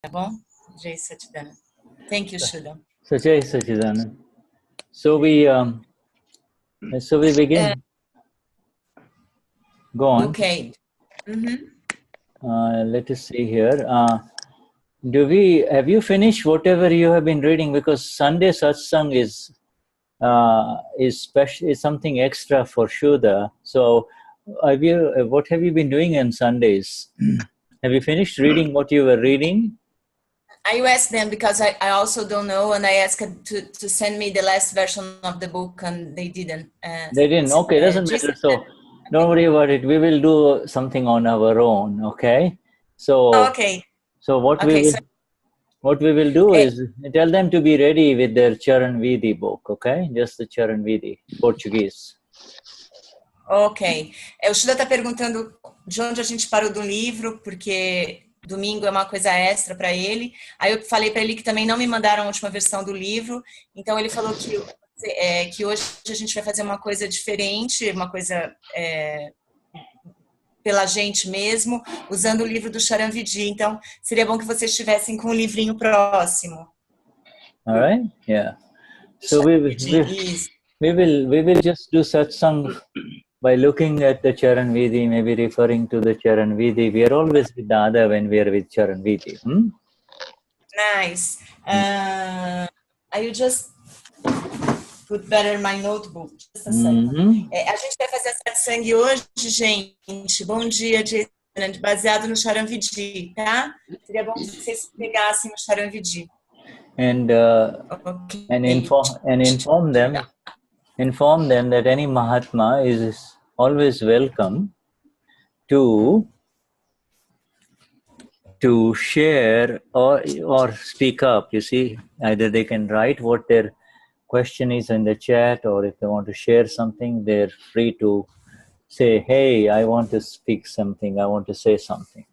Tá bom? Jai Satchidanand. Thank you, Shuddha. So Jai Satchidanand. So we begin. Go on. Okay. Let us see here. Have you finished whatever you have been reading? Because Sunday satsang is special, is something extra for Shuddha. So what have you been doing on Sundays? Have you finished reading what you were reading? I asked them because I also don't know, and I asked to send me the last version of the book, and they didn't. They didn't. Okay, doesn't matter. So don't worry about it. We will do something on our own. Okay. So okay. So what we will do is tell them to be ready with their Charan Vidhi book. Okay, just the Charan Vidhi, Portuguese. Ok. O Shuddha está perguntando de onde a gente parou do livro, porque domingo é uma coisa extra para ele. Aí eu falei para ele que também não me mandaram a última versão do livro, então ele falou que hoje a gente vai fazer uma coisa diferente, uma coisa pela gente mesmo, usando o livro do Charan Vidhi. Então, seria bom que vocês estivessem com o livrinho próximo. All right? Yeah. So we will just do satsang by looking at the Charan Vidhi, maybe referring to the Charan Vidhi. We are always with Dada when we are with Charan Vidhi. Nice. I will just put better my notebook. Just a second. A gente vai fazer a satsang hoje, gente. Bom dia, baseado no Charan Vidhi, tá? Seria bom que vocês pegassem o Charan Vidhi. And inform them that any Mahatma is always welcome to share or speak up. You see, either they can write what their question is in the chat, or if they want to share something, they're free to say, hey, I want to speak something, I want to say something.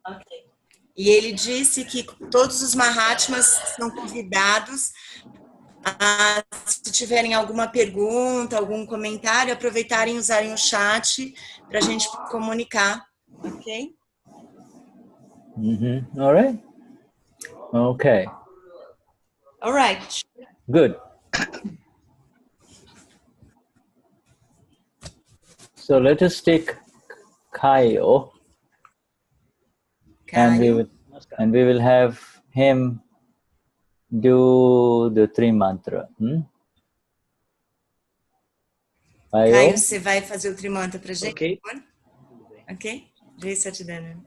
Ok. E ele disse que todos os Mahatmas são convidados a, se tiverem alguma pergunta, algum comentário, aproveitarem e usarem o chat para a gente comunicar, ok? All right? Okay. All right. Good. So let us take Kayo. And we will have him do the three mantra. Caio, você vai fazer o trimantra pra gente? Ok. Ok? Jai Satchidanand.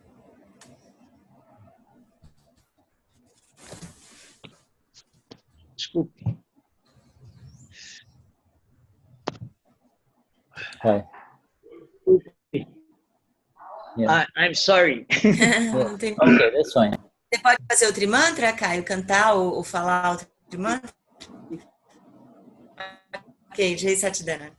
Desculpe. Hi. Yeah. I'm sorry. Okay, that's fine. Você pode fazer o trimantra, Caio? Cantar ou falar o trimantra? Ok, Jai Satchidanand.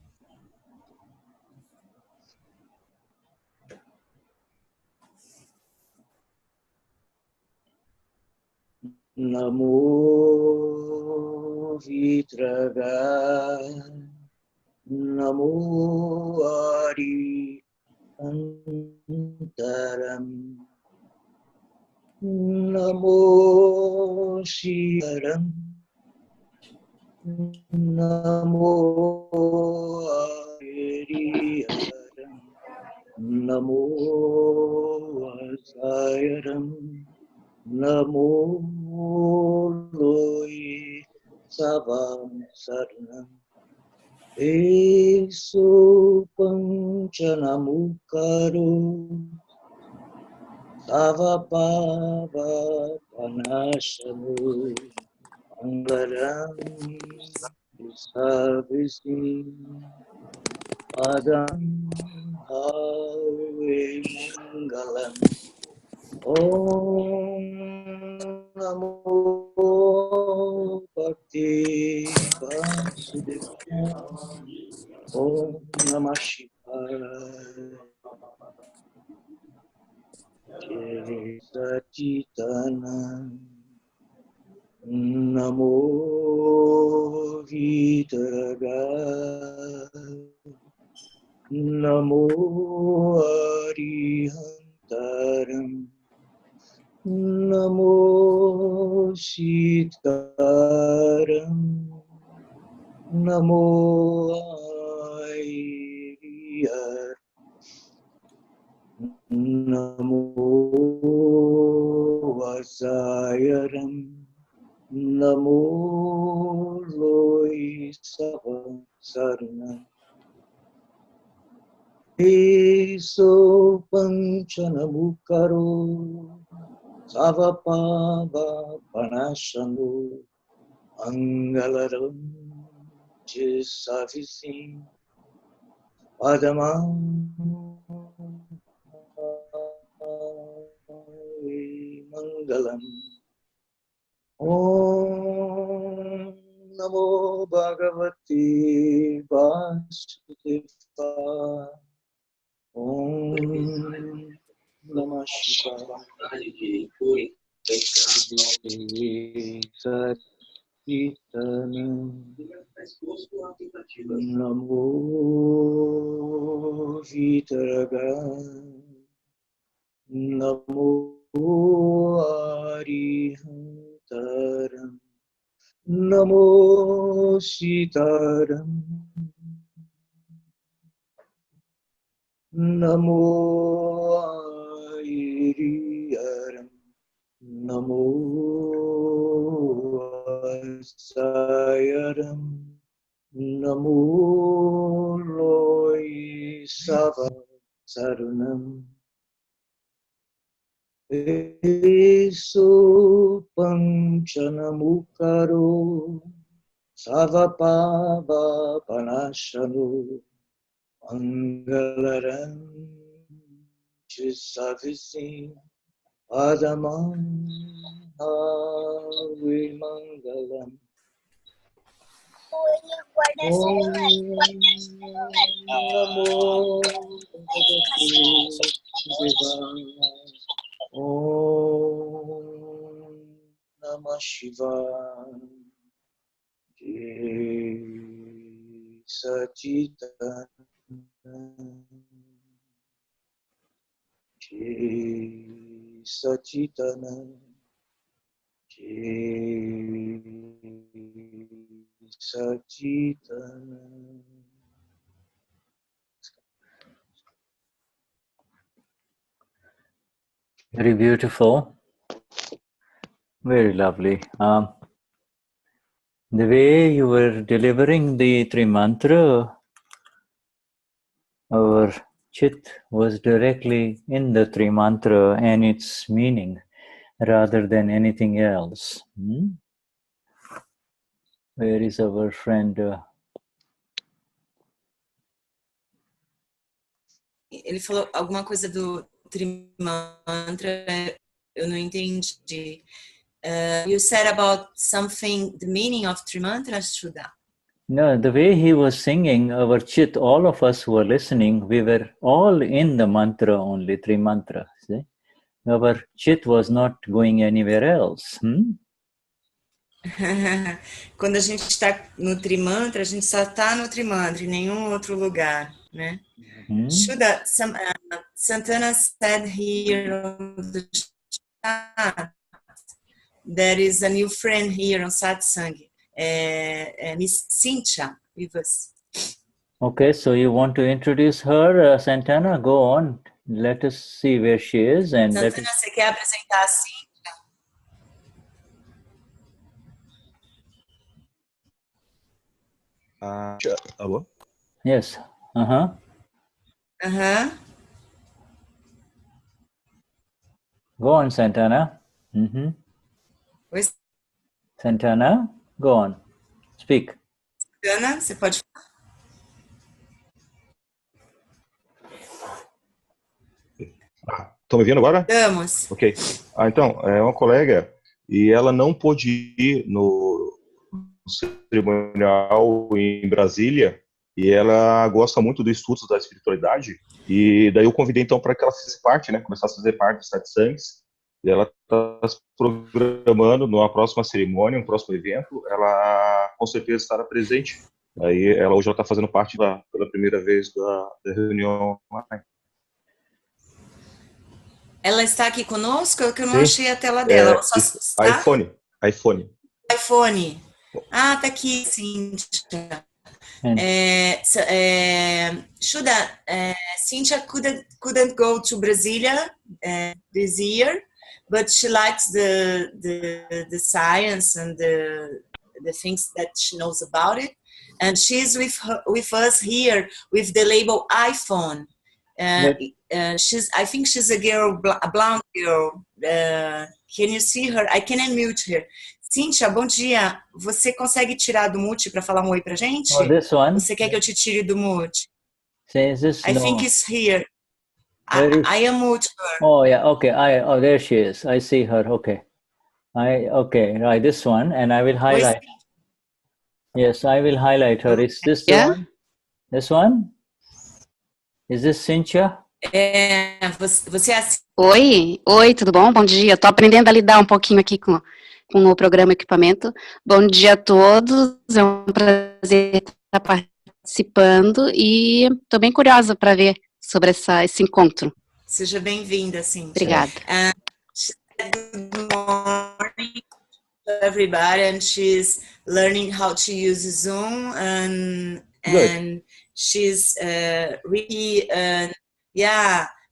Namo Vitraga, Namo Ari Antaram, Namo Shivaram, Namo Ariharam, Namo Asayaram, Namo Loi Savam Saranam, Eso Panchanamukaro Savapava Panashanu Mangalam Savisi Padam Have Mangalam Om Namo Bhakti Vasudevaya Om Namah Shivaya Jai Satchidanand Namo Vitaraga Namo Arihantaram Namo Sitaram, Namo Airiyar, Namo Vasayaram, Namo Loisavam Saranam. Eso Panchanamukaro, Savapava Panashanu, Angalaram Jisavisim, Padamam Mangalam. Om Namo Bhagavati Vasudevaya. Om Namah Shivaya. Satitanam. Namo Vitaraga. Namo Arihantaram. Namo Sitaram. Namo Airiyaram. Namo Sayaram. Namo Loisava Saranam. Eso Panchanamukaro, Savapava Panashanu, Angalaram Chisavisim, Adamam Havimangalam. Om Namo Bhagavate Devaya. Om Namah Shivaya. Jai Sachidanand. Jai Sachidanand. Jai Sachidanand. Very beautiful. Very lovely. The way you were delivering the Trimantra, our chit was directly in the Trimantra and its meaning rather than anything else. Where is our friend? Ele falou alguma coisa do Trimantra, eu não entendi. You said about something, the meaning of Trimantra, Shuddha. No, the way he was singing, our chit, all of us who were listening, we were all in the mantra only, Trimantra. See? Our chit was not going anywhere else. Quando a gente está no Trimantra, a gente só está no Trimantra, em nenhum outro lugar, né? Shuddha, Santana said here on the chat, there is a new friend here on Satsang, Miss Cynthia, with us. Okay, so you want to introduce her, Santana? Go on. Let us see where she is. And Santana, você quer apresentar a Cynthia? Alô? Yes. Go on, Santana. Santana, go on. Speak. Santana, você pode falar? Estão me ouvindo agora? Estamos. Ok. Então, é uma colega e ela não pôde ir no cerimonial em Brasília e ela gosta muito do estudo da espiritualidade e daí eu convidei então para que ela fizesse parte, né, começasse a fazer parte dos Satsangs. E ela está se programando numa próxima cerimônia, um próximo evento, ela com certeza estará presente. Aí ela hoje está fazendo parte pela primeira vez da reunião online. Ela está aqui conosco? É que eu não achei a tela dela. Ela só está? iPhone. iPhone. Ah, tá aqui, Cíntia. Shuddha, Cynthia couldn't go to Brasilia this year, but she likes the science and the things that she knows about it, and she's with us here with the label iPhone. I think she's a girl, a blonde girl. Can you see her? I can unmute her. Cíntia, bom dia. Você consegue tirar do mute para falar um oi pra gente? Oh, this one? Você quer que eu te tire do mute? Is this? I think it's here. I unmute her. Oh yeah, okay. There she is. I see her. Okay. Right, this one, and I will highlight. Yes, I will highlight her. Is this the one? This one? Is this Cynthia? Você é assim. Oi, tudo bom? Bom dia. Estou aprendendo a lidar um pouquinho aqui com o programa equipamento. Bom dia a todos. É um prazer estar participando e estou bem curiosa para ver sobre esse encontro. Seja bem-vinda, Cíntia. Obrigada. Good morning to everybody, and she's learning how to use Zoom, and she's really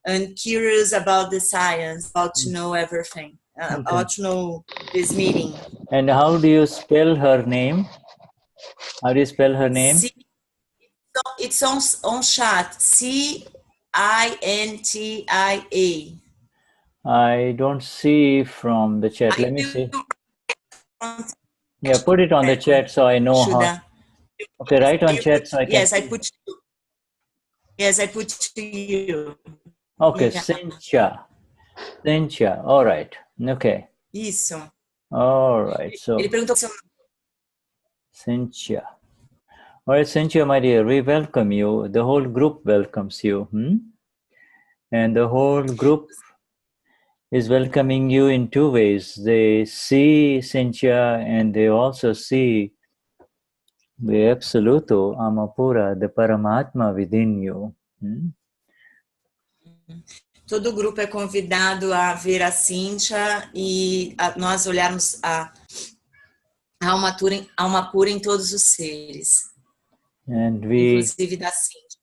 and curious about the science, about to know everything, about to know this meeting. And how do you spell her name? How do you spell her name? It's on chat. CINTIA. I don't see from the chat. Let me see. Yeah, put it on the chat so I know how. Okay, write on chat so I can. Yes, I put. Yes, I put to you. Okay, Cynthia. All right. Okay. Isso. All right. So. Ele perguntou se Cynthia. All right, Cynthia, my dear, we welcome you. The whole group welcomes you. And the whole group is welcoming you in two ways. They see Cynthia and they also see the Absoluto, Amapura, the Paramatma within you. Todo o grupo é convidado a ver a Cíntia e nós olharmos a alma pura em todos os seres. And we, inclusive da Cíntia.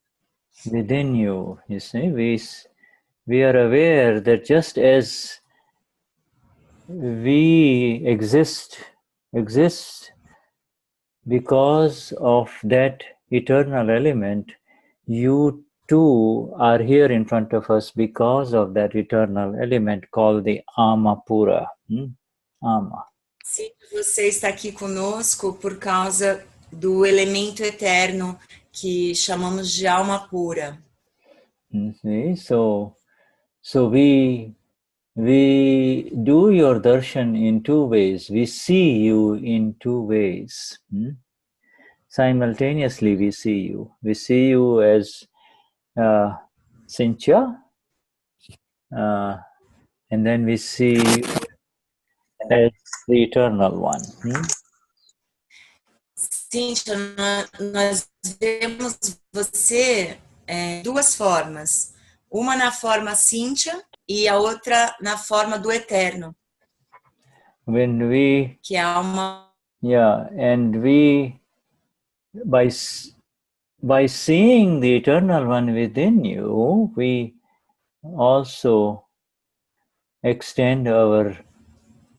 Within you, you see, we are aware that just as we exist because of that eternal element, you too are here in front of us because of that eternal element called the Amapura. Ama. Sim, você está aqui conosco por causa do elemento eterno que chamamos de alma pura. See, so we do your darshan in two ways. We see you in two ways. Simultaneously, we see you. We see you as Cynthia, and then we see you as the eternal one. Cíntia, nós vemos você duas formas. Uma na forma Cíntia e a outra na forma do eterno. When we, que é a alma. Yeah, and we, by seeing the eternal one within you, we also extend our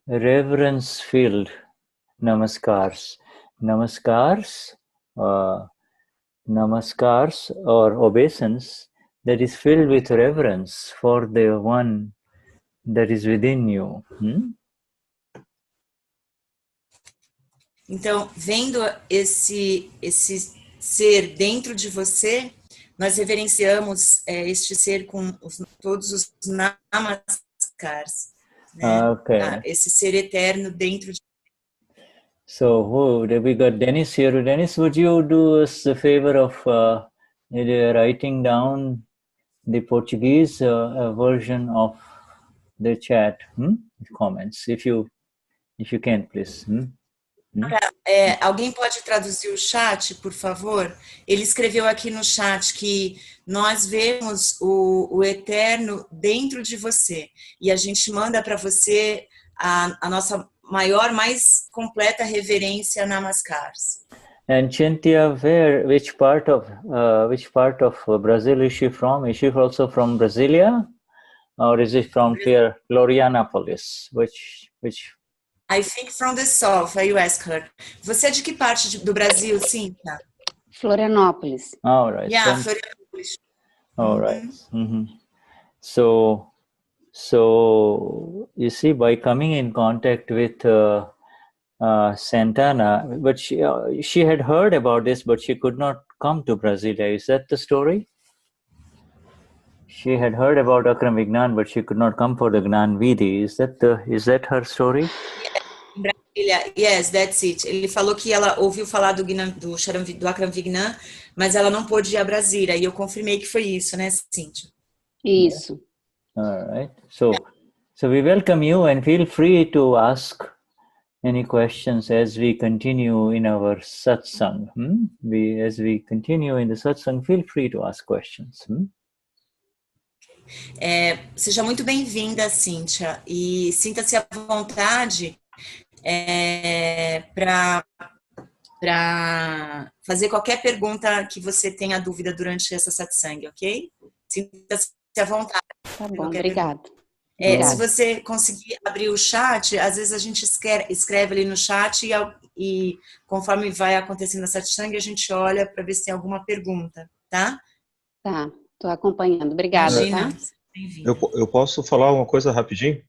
reverence-filled namaskars. Namaskars or obeisance that is filled with reverence for the one that is within you. Então, vendo esse ser dentro de você, nós reverenciamos este ser com todos os namaskars, né? Okay. Esse ser eterno dentro de. So, we got Dennis here. Dennis, would you do us the favor of writing down the Portuguese version of the chat comments, if you can, please. Alguém pode traduzir o chat, por favor? Ele escreveu aqui no chat que nós vemos o eterno dentro de você e a gente manda para você a nossa maior, mais completa reverência namaskars. And Cynthia, which part of Brazil is she from? Is she also from Brasilia, or is it from Florianopolis? Which? I think from the south. You ask her. Você é de que parte do Brasil, Cynthia? Florianópolis. All right. Yeah, Florianópolis. All right. So you see, by coming in contact with Santana, but she had heard about this, but she could not come to Brasilia. Is that the story? She had heard about Akram Vignan, but she could not come for the Gnani Vidhi. Is that her story? Brasília, yes, that's it. Ele falou que ela ouviu falar do Akram Vignan, mas ela não pôde ir a Brasília. E eu confirmei que foi isso, né, Cíntia? Isso. All right. So we welcome you and feel free to ask any questions as we continue in our satsang. As we continue in the satsang, feel free to ask questions. Seja muito bem-vinda, Cíntia, e sinta-se à vontade para fazer qualquer pergunta que você tenha dúvida durante essa satsang, ok? Sinta-se à vontade. Tá bom, obrigada. Se você conseguir abrir o chat, às vezes a gente escreve ali no chat e conforme vai acontecendo a satsang, a gente olha para ver se tem alguma pergunta, tá? Tá, estou acompanhando. Obrigada, Imagina, tá? Eu posso falar uma coisa rapidinho?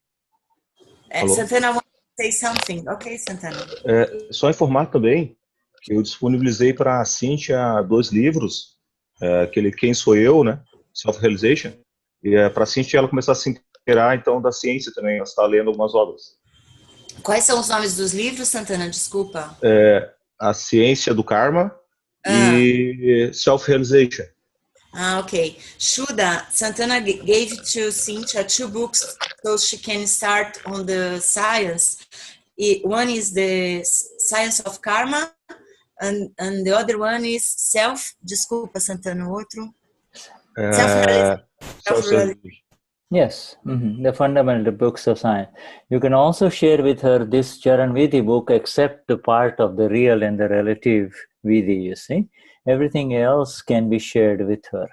Santana, I want to say something. Ok, Santana. Só informar também que eu disponibilizei para a Cíntia 2 livros, aquele Quem Sou Eu, né? Self-Realization, e para a Cíntia ela começar a se inteirar, então, da ciência também. Ela está lendo algumas obras. Quais são os nomes dos livros, Santana? Desculpa. A Ciência do Karma e Self-Realization. Okay. Shuddha, Santana gave to Cynthia 2 books so she can start on the science. One is the Science of Karma and the other one is Desculpa, Santana, outro. Self-realization. Yes, the fundamental books of science. You can also share with her this Charan Vidhi book, except the part of the real and the relative Vidhi, you see. Everything else can be shared with her.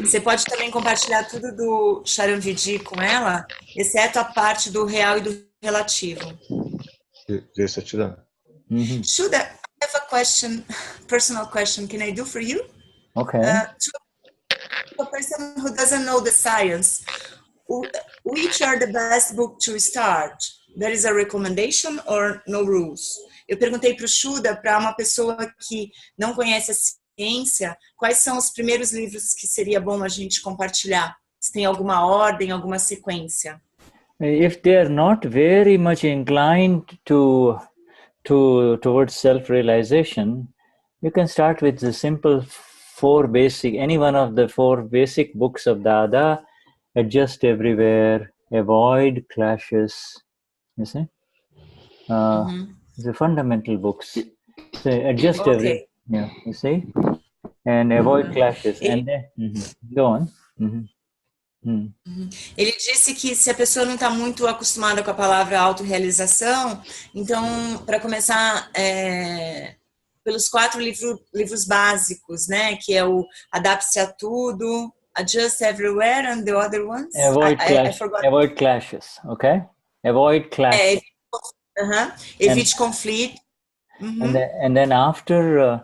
Você pode também compartilhar tudo do Charan Vidhi com ela, exceto a parte do real e do relativo. Shuddha, I have a question, personal question. Can I do for you? Okay. To a person who doesn't know the science, which are the best book to start? There is a recommendation or no rules? Eu perguntei para o Shuddha, para uma pessoa que não conhece a ciência, quais são os primeiros livros que seria bom a gente compartilhar? Se tem alguma ordem, alguma sequência? If they are not very much inclined towards self-realization, you can start with the simple any one of the 4 basic books of Dada, Adjust Everywhere, Avoid Clashes, you see? The fundamental books. So adjust every, you see? And avoid clashes. And then, go on. Ele disse que se a pessoa não está muito acostumada com a palavra autorrealização, então, para começar, pelos 4 livros básicos, né? Que é o Adapte-se a Tudo, Adjust Everywhere, and the other ones? Avoid clashes, okay? Avoid clashes. Evite conflito. And then after,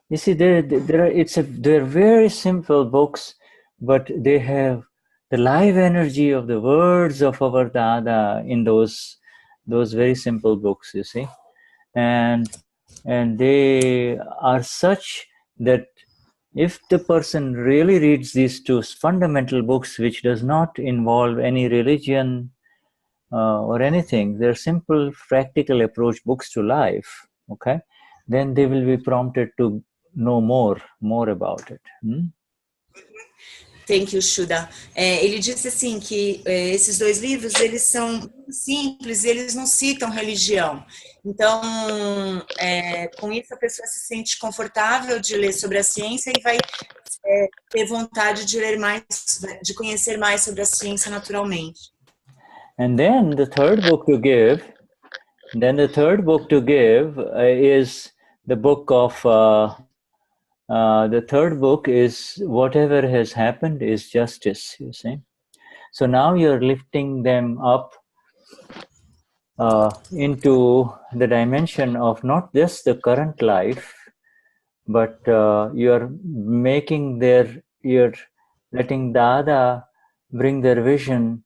you see, they're very simple books, but they have the live energy of the words of our Dada in those very simple books, you see, and they are such that if the person really reads these 2 fundamental books, which does not involve any religion or anything, they're simple practical approach books to life, okay, then they will be prompted to know more about it. Thank you, Shuddha. Ele disse assim que esses dois livros, eles são simples, eles não citam religião. Então, com isso a pessoa se sente confortável de ler sobre a ciência e vai ter vontade de ler mais, de conhecer mais sobre a ciência naturalmente. And then the third book to give, is the book of the third book is Whatever Has Happened is Justice, you see. So now you're lifting them up into the dimension of not just the current life, but you're letting Dada bring their vision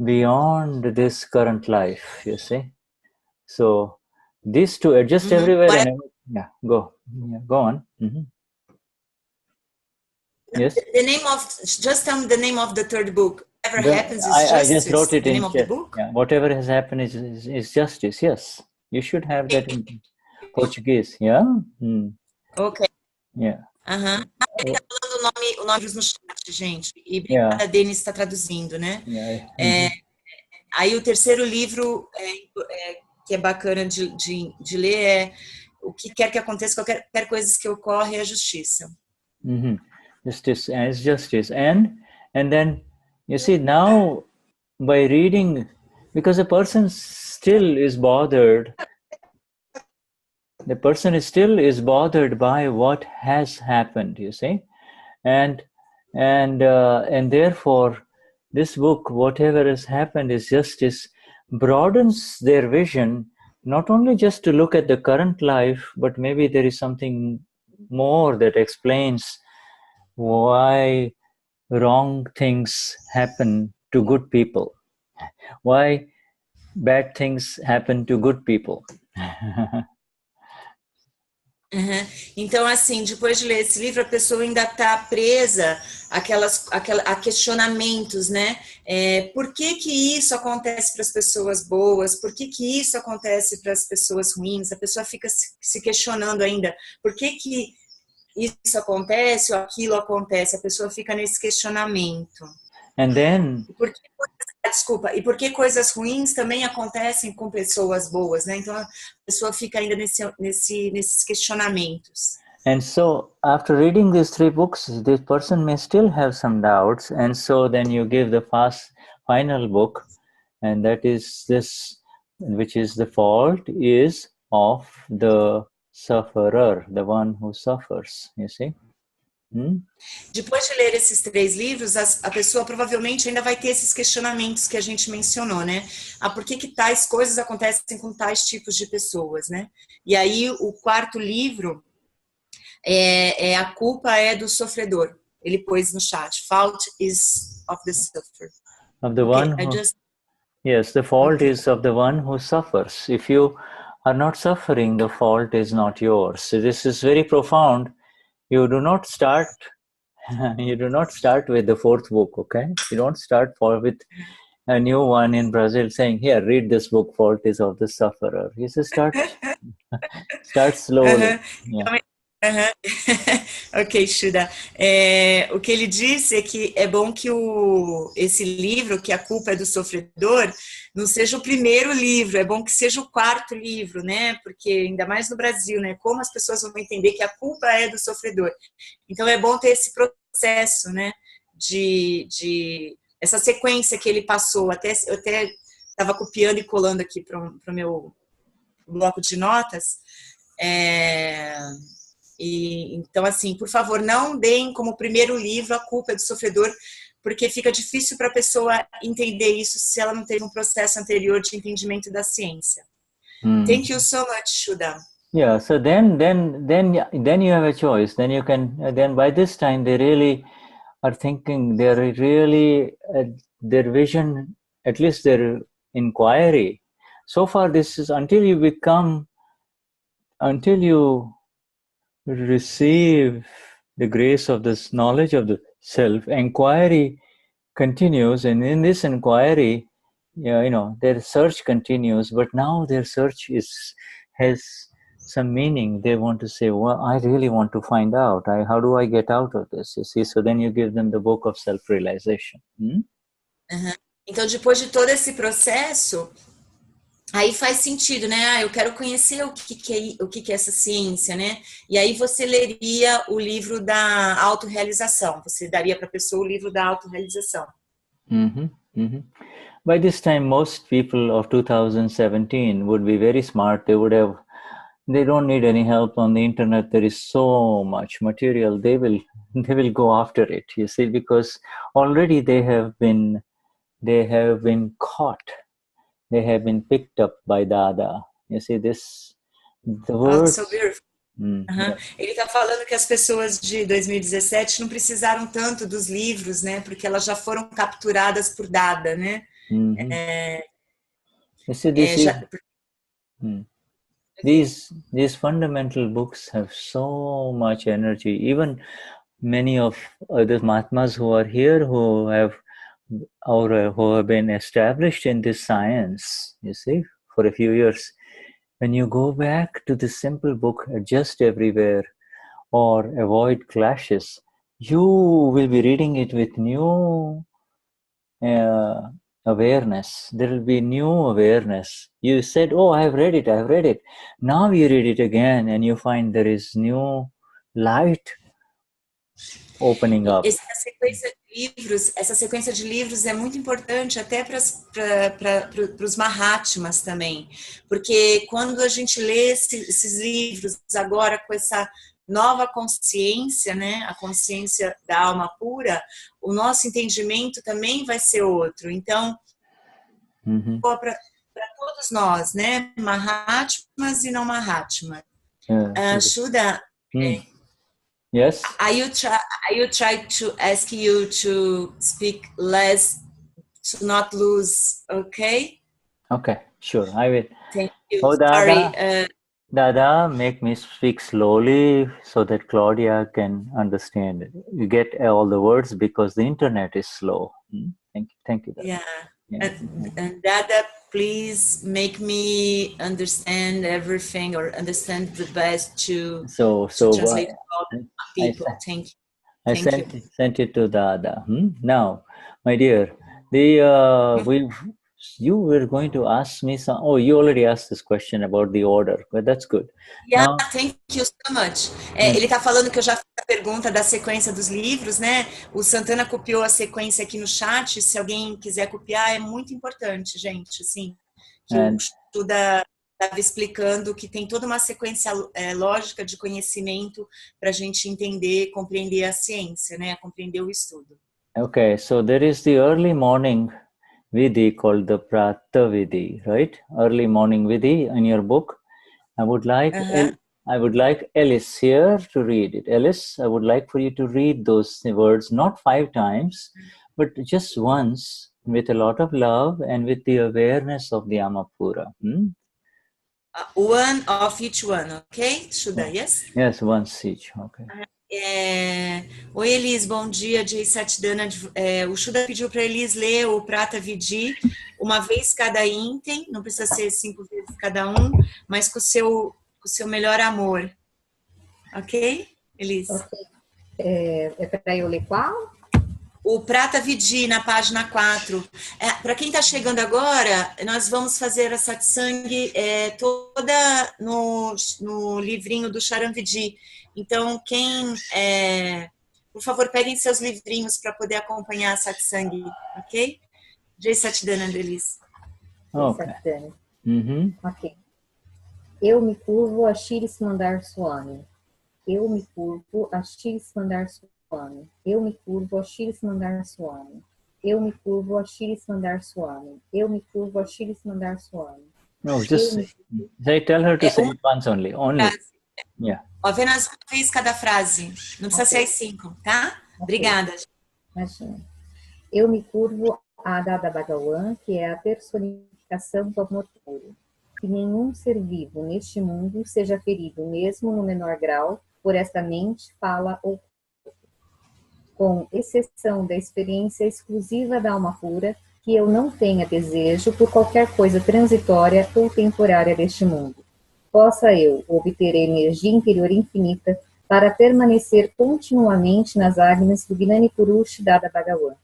beyond this current life, you see. So these two are just everywhere. Go on. Yes. The name of, just tell me the name of the third book. Whatever happens is justice. I just wrote it the in name of the book. Yeah, whatever has happened is justice. Yes, you should have that in Portuguese. Yeah. Ok. Yeah. Ele está falando o nome no chat, gente. E obrigada, Denis está traduzindo, né? Aí o terceiro livro que é bacana de ler é O que quer que aconteça, qualquer coisa que ocorre é a justiça. Justice as justice. And then you see now by reading, because a person still is bothered, by what has happened, you see, and therefore this book, Whatever Has Happened is Justice, broadens their vision, not only just to look at the current life, but maybe there is something more that explains why wrong things happen to good people, why bad things happen to good people. Então, assim, depois de ler esse livro, a pessoa ainda está presa a questionamentos, né? Por que isso acontece para as pessoas boas? Por que isso acontece para as pessoas ruins? A pessoa fica se questionando ainda. Por que isso acontece ou aquilo acontece? A pessoa fica nesse questionamento. And then... e por que coisas ruins também acontecem com pessoas boas, né? Então a pessoa fica ainda nesses questionamentos. And so after reading these three books, this person may still have some doubts, and so then you give the final book, and that is this, which is the fault is of the sufferer, the one who suffers, you see. Depois de ler esses três livros, a pessoa provavelmente ainda vai ter esses questionamentos que a gente mencionou, né? Por que tais coisas acontecem com tais tipos de pessoas, né? E aí o quarto livro a culpa é do sofredor. Ele pôs no chat. Fault is of the sufferer. Of the one who... Yes, the fault is of the one who suffers. If you are not suffering, the fault is not yours. So this is very profound. You do not start with the fourth book, okay? You don't start with a new one in Brazil saying, here, read this book, Fault is of the Sufferer. You just start slowly. Ok, Shuddha. O que ele disse é que é bom que esse livro, que a culpa é do sofredor, não seja o primeiro livro, é bom que seja o quarto livro, né? Porque ainda mais no Brasil, né? Como as pessoas vão entender que a culpa é do sofredor. Então é bom ter esse processo, né? De essa sequência que ele passou. Eu até estava copiando e colando aqui para o meu bloco de notas. Então, assim, por favor, não deem como primeiro livro A Culpa é do Sofredor, porque fica difícil para a pessoa entender isso se ela não teve um processo anterior de entendimento da ciência. Thank you so much, Shuddha. Yeah, so then you have a choice. Then you can, then by this time they really are thinking, they're really, their vision, at least their inquiry. So far this is until you receive the grace of this knowledge of the self, inquiry continues, and in this inquiry, their search continues, but now their search has some meaning, they want to say, well, I really want to find out. How do I get out of this? You see, so then you give them the book of self-realization. Então, depois de todo esse processo, aí faz sentido, né? Eu quero conhecer o que é essa ciência, né? E aí você leria o livro da autorrealização. Você daria para a pessoa o livro da autorrealização. By this time, most people of 2017 would be very smart. They don't need any help on the internet. There is so much material. They will go after it. You see, because already they have been caught. They have been picked up by Dada. You see this. The words. So beautiful. Ele está falando que as pessoas de 2017 não precisaram tanto dos livros, né? Porque elas já foram capturadas por Dada, né? These fundamental books have so much energy. Even many of the Mahatmas who are here, who have been established in this science, you see, for a few years. When you go back to the simple book, Adjust Everywhere or Avoid Clashes, you will be reading it with new awareness. There will be new awareness. You said, oh, I've read it. Now you read it again and you find there is new light opening up. Essa sequência de livros é muito importante até para os Mahatmas também, porque quando a gente lê esses livros agora com essa nova consciência, né, a consciência da alma pura, o nosso entendimento também vai ser outro. Então, para todos nós, né, Mahatmas e não Mahatmas. Shuddha, yes. I try to ask you to speak less, to not lose, okay? Okay, sure, I will. Thank you. Oh, Dada, sorry. Dada, make me speak slowly so that Claudia can understand it. You get all the words because the internet is slow. Thank you, Dada. Yeah. And Dada, please make me understand everything or understand the best to translate all the people. Thank you. I sent it to Dada. Now, my dear, you were going to ask me some. Oh, you already asked this question about the order, but that's good. Yeah, thank you so much. Ele está falando que eu já fiz a pergunta da sequência dos livros, né? O Santana copiou a sequência aqui no chat. Se alguém quiser copiar, é muito importante, gente. Assim, que o Shuddha estava explicando que tem toda uma sequência lógica de conhecimento para a gente entender, compreender a ciência, né? Compreender o estudo. Okay, so there is the early morning Vidhi called the Pratah Vidhi, right? Early morning Vidhi in your book. I would like Alice here to read it. Alice, I would like for you to read those words, not 5 times, but just once, with a lot of love and with the awareness of the Amapura. One of each one, okay? Shuddha, yes? Yes, once each, okay. Oi, Elis, bom dia, Jay Satidana. O Shuddha pediu para Elis ler o Pratah Vidhi uma vez cada item, não precisa ser 5 vezes cada um, mas com o seu melhor amor. Ok, Elis? Okay. É para eu ler qual? O Pratah Vidhi, na página 4. Para quem está chegando agora, nós vamos fazer a satsang toda no livrinho do Charan Vidhi. Então, por favor, peguem seus livrinhos para poder acompanhar a satsang, ok? Jai Satidana, Elis. Ok. Ok. Eu me curvo a Shri Mandar Swami. Eu me curvo a Shri Mandar Swami. Eu me curvo a Shri Mandar Swami. Eu me curvo a Shri Mandar Swami. Eu me curvo a Shri Mandar Swami. No, just tell her to say it once only. Yeah. Apenas uma vez cada frase. Não precisa ser as 5, tá? Obrigada. Imagina. Eu me curvo a Dada Bhagawan, que é a personificação do amor puro. Que nenhum ser vivo neste mundo seja ferido, mesmo no menor grau, por esta mente, fala ou com exceção da experiência exclusiva da alma pura, que eu não tenha desejo por qualquer coisa transitória ou temporária deste mundo. possa eu obter a energia interior infinita para permanecer continuamente nas águas do Gnani Purush Dadashri.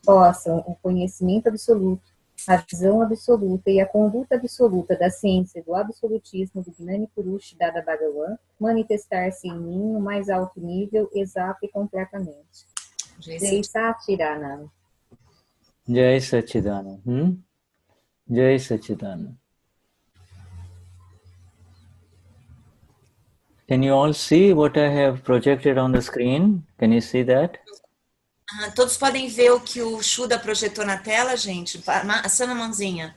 Possam o conhecimento absoluto, a visão absoluta e a conduta absoluta da ciência do absolutismo do Gnani Purush Dadashri manifestar-se em mim no mais alto nível, exato e completamente. Jai Sachidananda. Jai Sachidananda. Jai Sachidananda. Can you all see what I have projected on the screen? Can you see that? Todos podem ver o que o Shuddha projetou na tela, gente? Só na mãozinha.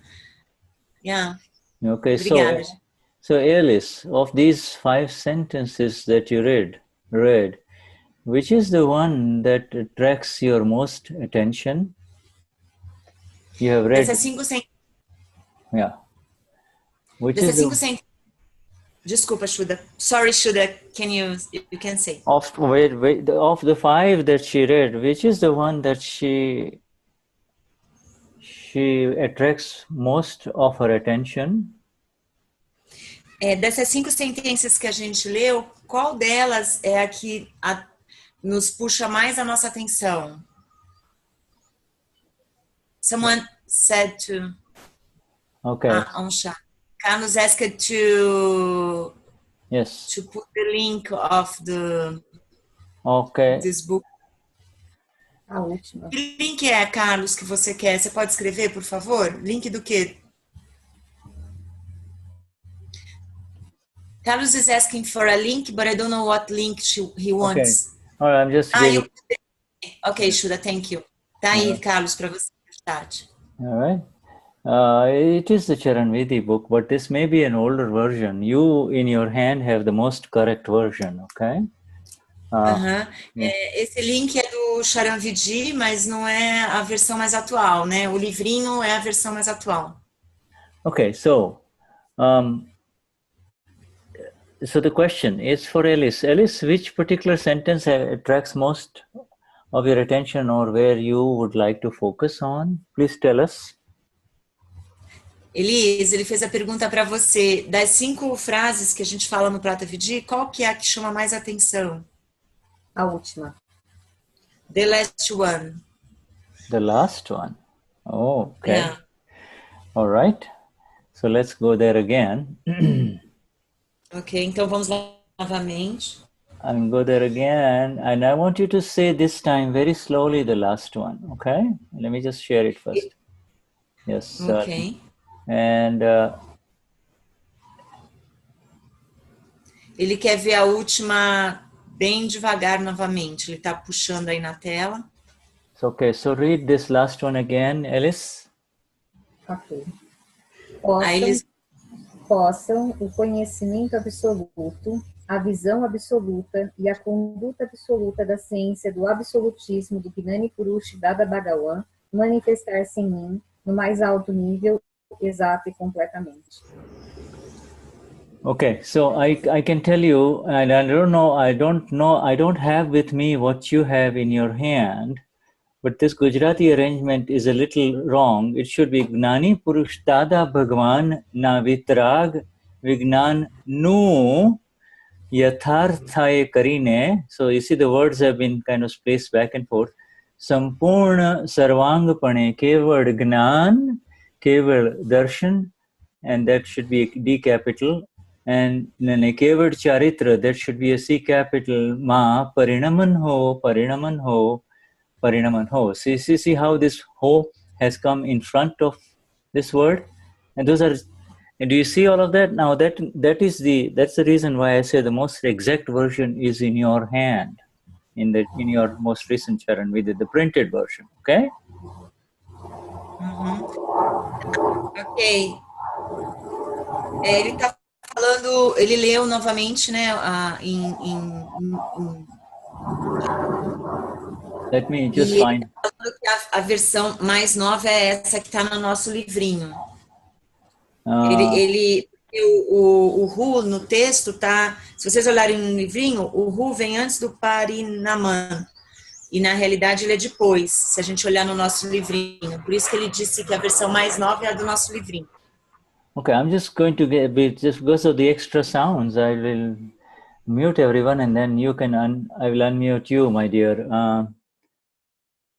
Yeah. Okay, Obrigada. so Alice, of these 5 sentences that you read, which is the one that attracts your most attention? You have read. Dessas 5 sentenças. Yeah. Which Dessas is 5 sentenças. Desculpa, Shuddha. Sorry, Shuddha. You can say. Of the 5 that she read, which is the one that she attracts most of her attention? Dessas 5 sentenças que a gente leu, qual delas é a que nos puxa mais a nossa atenção? Someone said to... Okay. Ansha. Carlos asked to... Yes. To put the link of this book. A última. Que link é, Carlos, que você quer? Você pode escrever, por favor? Link do quê? Carlos is asking for a link, but I don't know what link he wants. Okay. All right, I'm just giving... Ok, Shuddha, thank you. Tá aí, Carlos, para você no chat. All right. It is the Charan Vidhi book, but this may be an older version. You, in your hand, have the most correct version, okay? Esse link é do Charan Vidhi, mas não é a versão mais atual, né? O livrinho é a versão mais atual. Okay, so the question is for Alice. Alice, which particular sentence attracts most of your attention or where you would like to focus on? Please tell us. Elise, ele fez a pergunta para você. Das 5 frases que a gente fala no Pratah Vidhi, qual que é a que chama mais atenção? A última. The last one. The last one. Oh, okay. Yeah. All right. So let's go there again. Ok, então vamos lá novamente. I'll go there again, and I want you to say this time very slowly the last one, okay? Let me just share it first. Yes. Ok. And ele quer ver a última bem devagar novamente. Ele está puxando aí na tela. Okay, so read this last one again, Alice. Ok. Possam o conhecimento absoluto, a visão absoluta e a conduta absoluta da ciência do absolutismo do Gnani Purush Dadashri manifestar-se em mim no mais alto nível, exato e completamente. Okay, so I can tell you, and I don't have with me what you have in your hand, but this Gujarati arrangement is a little wrong. It should be Gnani Purush Dadashri na vitrag vignan nu yatharthaye karine. So you see the words have been kind of spaced back and forth. Sampurna sarvangapane kevad gnan, kevad darshan, and that should be D capital. And kevad charitra, that should be a C capital. Ma parinaman ho. So you see how this ho has come in front of this word, and those are. And do you see all of that? Now that's the reason why I say the most exact version is in your hand, in your most recent Charan Vidhi, the printed version. Okay. Ok. Ele está falando, ele leu novamente, né? Let me just find. Ele tá falando que a versão mais nova é essa que está no nosso livrinho. O Hu no texto tá. Se vocês olharem no livrinho, o Hu vem antes do Parinaman. E na realidade ele é depois, se a gente olhar no nosso livrinho. Por isso que ele disse que a versão mais nova é a do nosso livrinho. Okay, I'm just going to just because of the extra sounds, I will mute everyone, and then you can I will unmute you, my dear.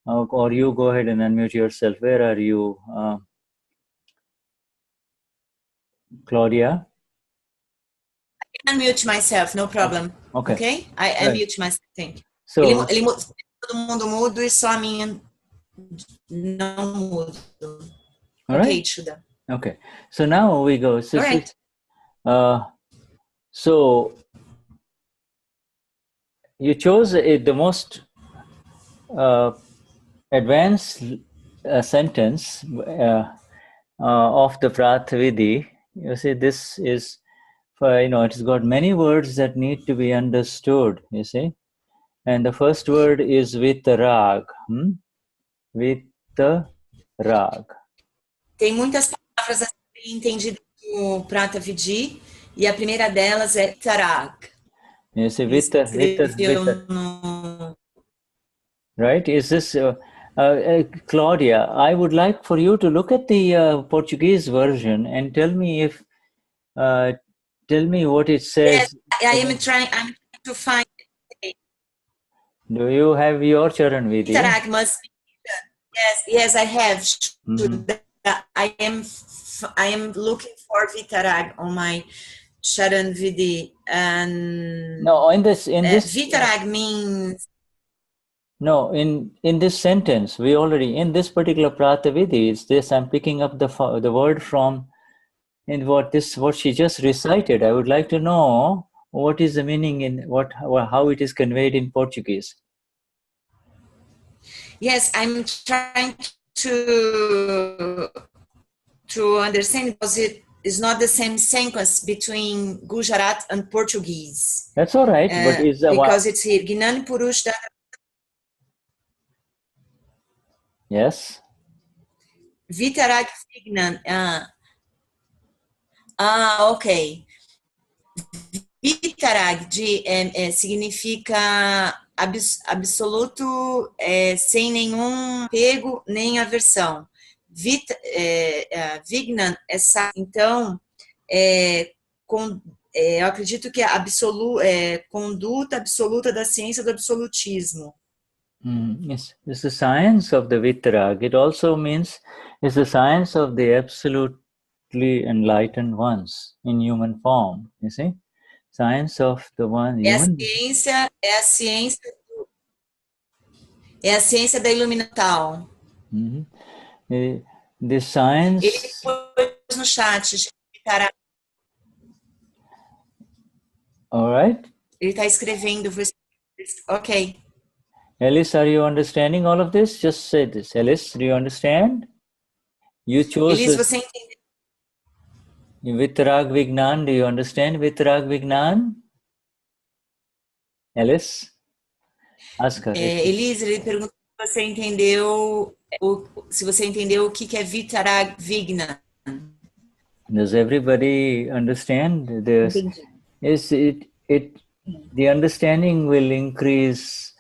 Or you go ahead and unmute yourself. Where are you, Claudia? I can unmute myself, no problem. Okay. Okay? I unmute myself, thank you. So, Todo mundo mudo e só a minha não mudo. all Okay, right. Shuddha. Okay. So now we go. So, All right. So you chose the most advanced sentence of the Pratah Vidhi. You see, this is for, it's got many words that need to be understood, you see. And the first word is vitarag. Vitarag. Tem muitas palavras a serem entendidas no Pratah Vidhi, e a primeira delas é Tarag. You see, right? Is this Claudia? I would like for you to look at the Portuguese version and tell me tell me what it says. Yes, I'm trying to find it. Do you have your Charan Vidhi? Vitarag must be, yes, I have. I am looking for Vitarag on my Charan Vidhi, and no, in this Vitarag means no, in this sentence we already in this particular Pratah Vidhi is this. I'm picking up the word from in what she just recited. I would like to know what is the meaning in how it is conveyed in Portuguese. Yes, I'm trying to understand, because it is not the same sequence between Gujarat and Portuguese. That's all right, but because it's here, Gnani Purush Dadashri. Yes. Vitarag Vignan. Ok. Vitarag significa absoluto, sem nenhum apego nem aversão. Vignan é então, eu acredito que é conduta absoluta da ciência do absolutismo. Yes, it's the science of the Vitarag. It also means it's the science of the absolutely enlightened ones in human form. You see, science of the one. É a ciência da iluminação. The science. Ele pôs no chat. All right. Ele está escrevendo. Ok. Alice, are you understanding all of this? Just say this. Alice, do you understand? You chose Alice, você entendeu? Vitarag Vignan, do you understand Vitarag Vignan? Alice? Ask her. Elise, ele perguntou se você entendeu o que é Vitarag Vignan. Does everybody understand this? The understanding will increase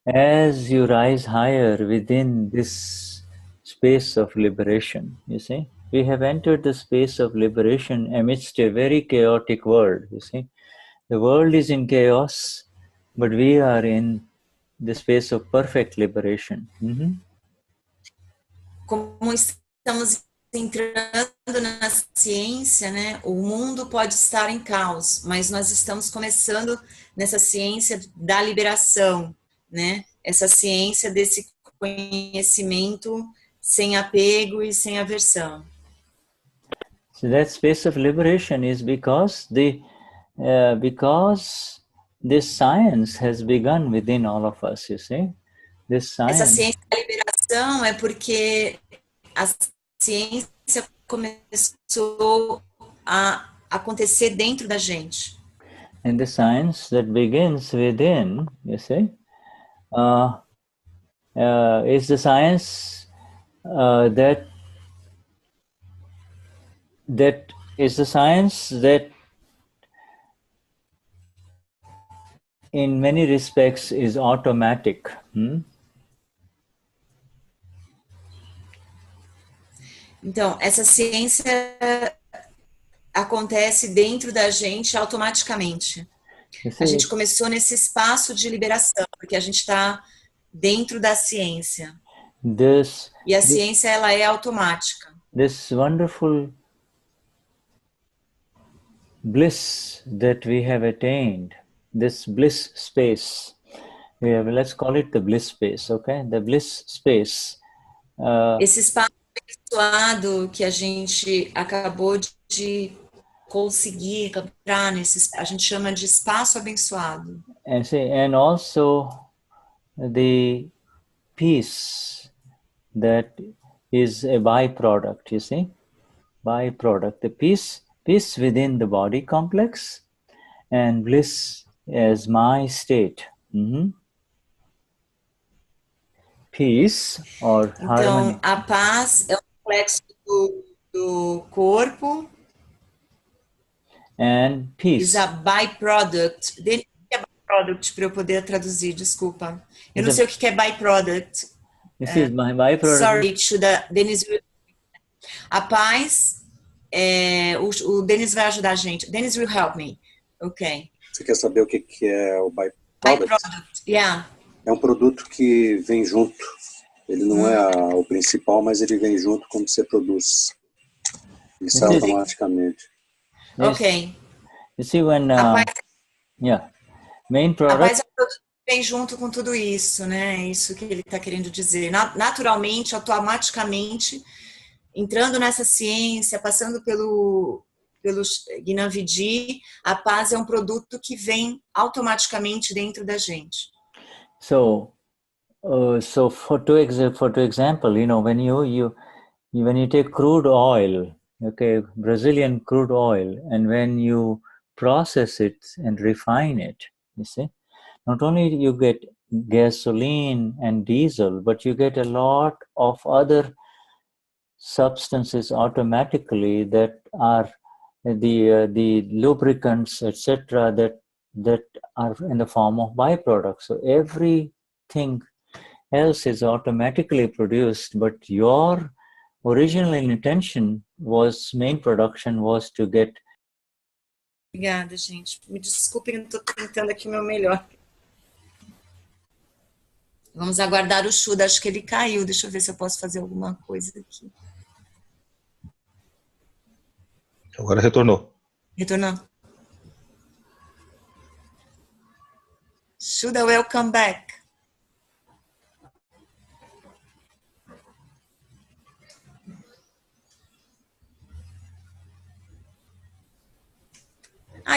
as you rise higher within this space of liberation. You see, we have entered the space of liberation amidst a very chaotic world. You see, the world is in chaos, but we are in the space of perfect liberation. Como estamos entrando na ciência, né? O mundo pode estar em caos, mas nós estamos começando nessa ciência da liberação, né? Essa ciência desse conhecimento sem apego e sem aversão. So that space of liberation is because this science has begun within all of us, you see. This science. Essa ciência da liberação é porque a ciência começou a acontecer dentro da gente. And the science that begins within, you see, is the science that is the science that in many respects is automatic. Então, essa ciência acontece dentro da gente automaticamente. A gente começou nesse espaço de liberação, porque a gente está dentro da ciência. E a ciência, ela é automática. This wonderful bliss that we have attained, this bliss space, let's call it the bliss space, okay? The bliss space. Esse espaço abençoado que a gente acabou de conseguir entrar nesse, a gente chama de espaço abençoado. And also the peace that is a byproduct, you see, byproduct, the peace within the body complex and bliss as my state. Peace or harmony. Então, a paz é um complexo do corpo. And peace is a byproduct. Denis, o que é byproduct para eu poder traduzir? Desculpa. Eu não sei o que é byproduct. This is my byproduct. Sorry, Shuddha. Denis, a paz, o Denis vai ajudar a gente. Denis will help me. Ok. Você quer saber o que é o byproduct? Byproduct, yeah. É um produto que vem junto. Ele não é o principal, mas ele vem junto quando você produz. Ele sai automaticamente. Ok. You see, when main product. A paz é um produto que vem junto com tudo isso, né? É isso que ele está querendo dizer. Naturalmente, automaticamente, entrando nessa ciência, passando pelo Gnani Vidhi, a paz é um produto que vem automaticamente dentro da gente. So for example, you know, when you take crude oil, okay, Brazilian crude oil, and when you process it and refine it, you see, not only you get gasoline and diesel, but you get a lot of other substances automatically that are the lubricants, etc., that are in the form of byproducts. So everything else is automatically produced, but your original intention main production was to get. Obrigada, gente. Me desculpem, eu estou tentando aqui o meu melhor. Vamos aguardar o Shuddha, acho que ele caiu. Deixa eu ver se eu posso fazer alguma coisa aqui. Agora retornou. Retornou. Shuddha, welcome back.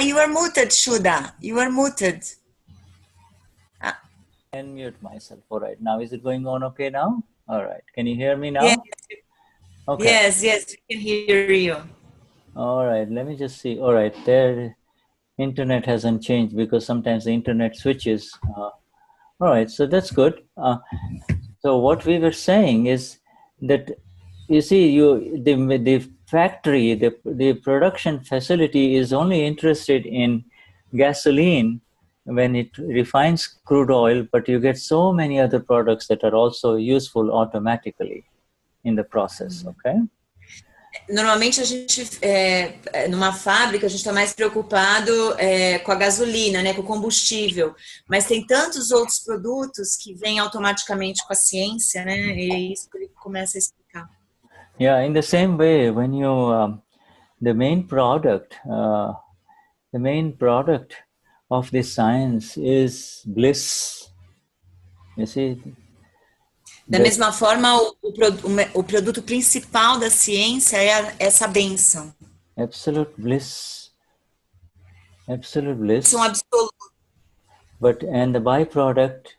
You are muted, Shuddha. You are muted. Unmute myself. All right. Now, is it going on okay now? All right. Can you hear me now? Yes. Okay. Yes, we can hear you. All right. Let me just see. All right. Their internet hasn't changed because sometimes the internet switches. All right. So that's good. So what we were saying is that, you see, the factory, the production facility is only interested in gasoline when it refines crude oil, but you get so many other products that are also useful automatically in the process, okay? Normalmente a gente, numa fábrica, a gente está mais preocupado com a gasolina, né, com o combustível, mas tem tantos outros produtos que vêm automaticamente com a ciência, né, e é isso que ele começa a explicar. Yeah, in the same way, when you, the main product of this science is bliss. You see? Da mesma forma, o produto principal da ciência é essa bênção. Absolute bliss. Absolute bliss. Isso é um absoluto. And the byproduct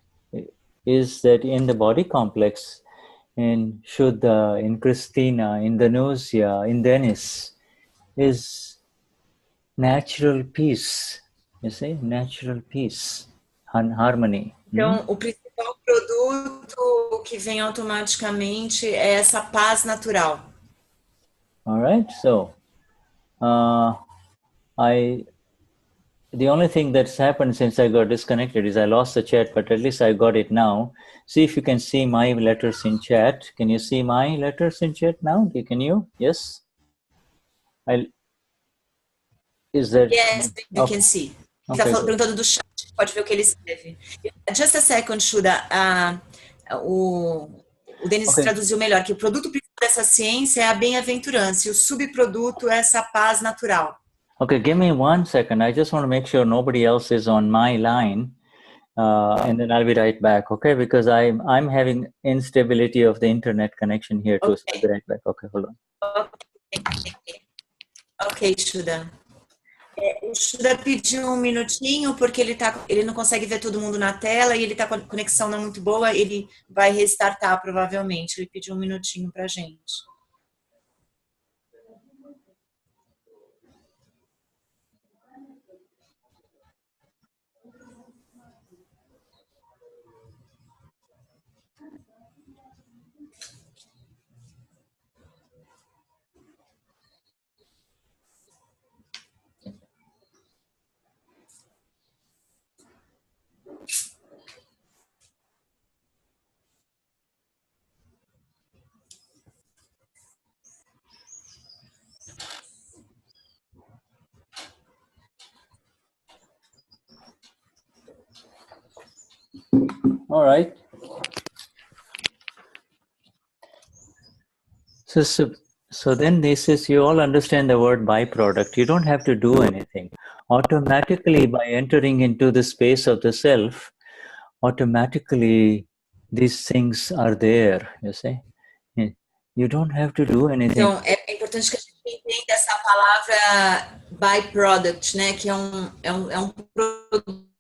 is that in the body complex, in Shuddha, in Christina, in Danusia, in Dennis, is natural peace. You see? Natural peace and harmony. Então, o principal produto que vem automaticamente é essa paz natural. All right. So, the only thing that's happened since I got disconnected is I lost the chat, but at least I got it now. See if you can see my letters in chat. Can you see my letters in chat now? Can you? Yes? Is that... Yes, you okay. can see. Ele Okay, está perguntando do chat, pode ver o que ele escreve. Just a second, Shuddha. O Denis traduziu melhor, que o produto principal dessa ciência é a bem-aventurança, e o subproduto é essa paz natural. Okay, give me 1 second. I just want to make sure nobody else is on my line, and then I'll be right back, okay? Because I'm having instability of the internet connection here too, so I'll be right back. Okay, hold on. Ok, Shuddha. O Shuddha pediu um minutinho, porque ele não consegue ver todo mundo na tela, e ele está com a conexão não muito boa, ele vai restartar provavelmente. Ele pediu um minutinho para a gente. All right. So then this is, you all understand the word byproduct. You don't have to do anything. Automatically, by entering into the space of the self, automatically these things are there, you see. You don't have to do anything. Então, é importante que a gente entenda essa palavra byproduct, né? Que é um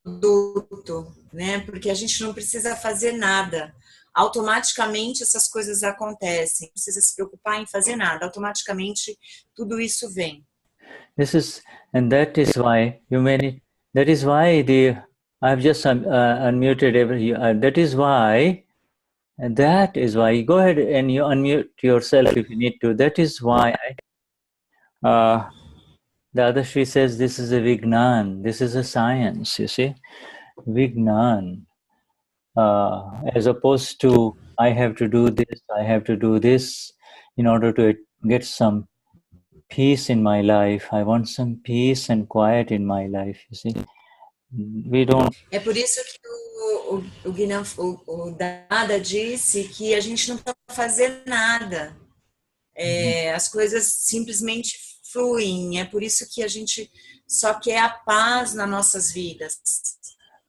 produto, né? Porque a gente não precisa fazer nada. Automaticamente essas coisas acontecem. Não precisa se preocupar em fazer nada. Automaticamente tudo isso vem. And that is why I've just unmuted every. That is why you go ahead and you unmute yourself if you need to. That is why Dadashri says this is a Vignan. This is a science, you see. Vignan. As opposed to I have to do this in order to get some peace in my life. I want some peace and quiet in my life, you see. We don't... É por isso que o Dada disse que a gente não precisa fazer nada. As coisas simplesmente fluem. É por isso que a gente só quer a paz nas nossas vidas.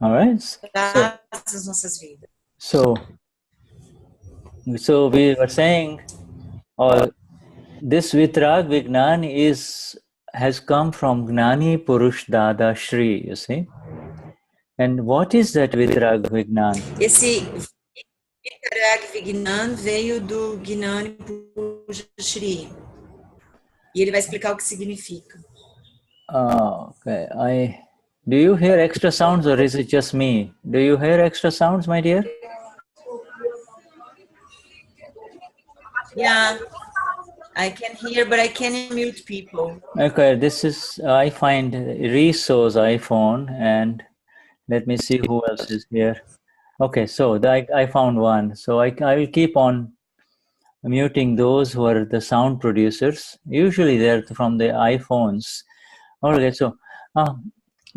All right. Paz nas nossas vidas. So we were saying, this Vitrag Vignan has come from Gnani Purush Dadashri, you see. And what is that Vitrag Vignan? Esse Vitrag Vignan veio do Gnani Purush Dadashri. E ele vai explicar o que significa. Okay. Do you hear extra sounds or is it just me? Do you hear extra sounds, my dear? Yeah, I can hear, but I can't mute people. Okay, this is, I find Riso's iPhone, and let me see who else is here. Okay, so I found one. So I will keep on muting those who are the sound producers. Usually they're from the iPhones. Okay, so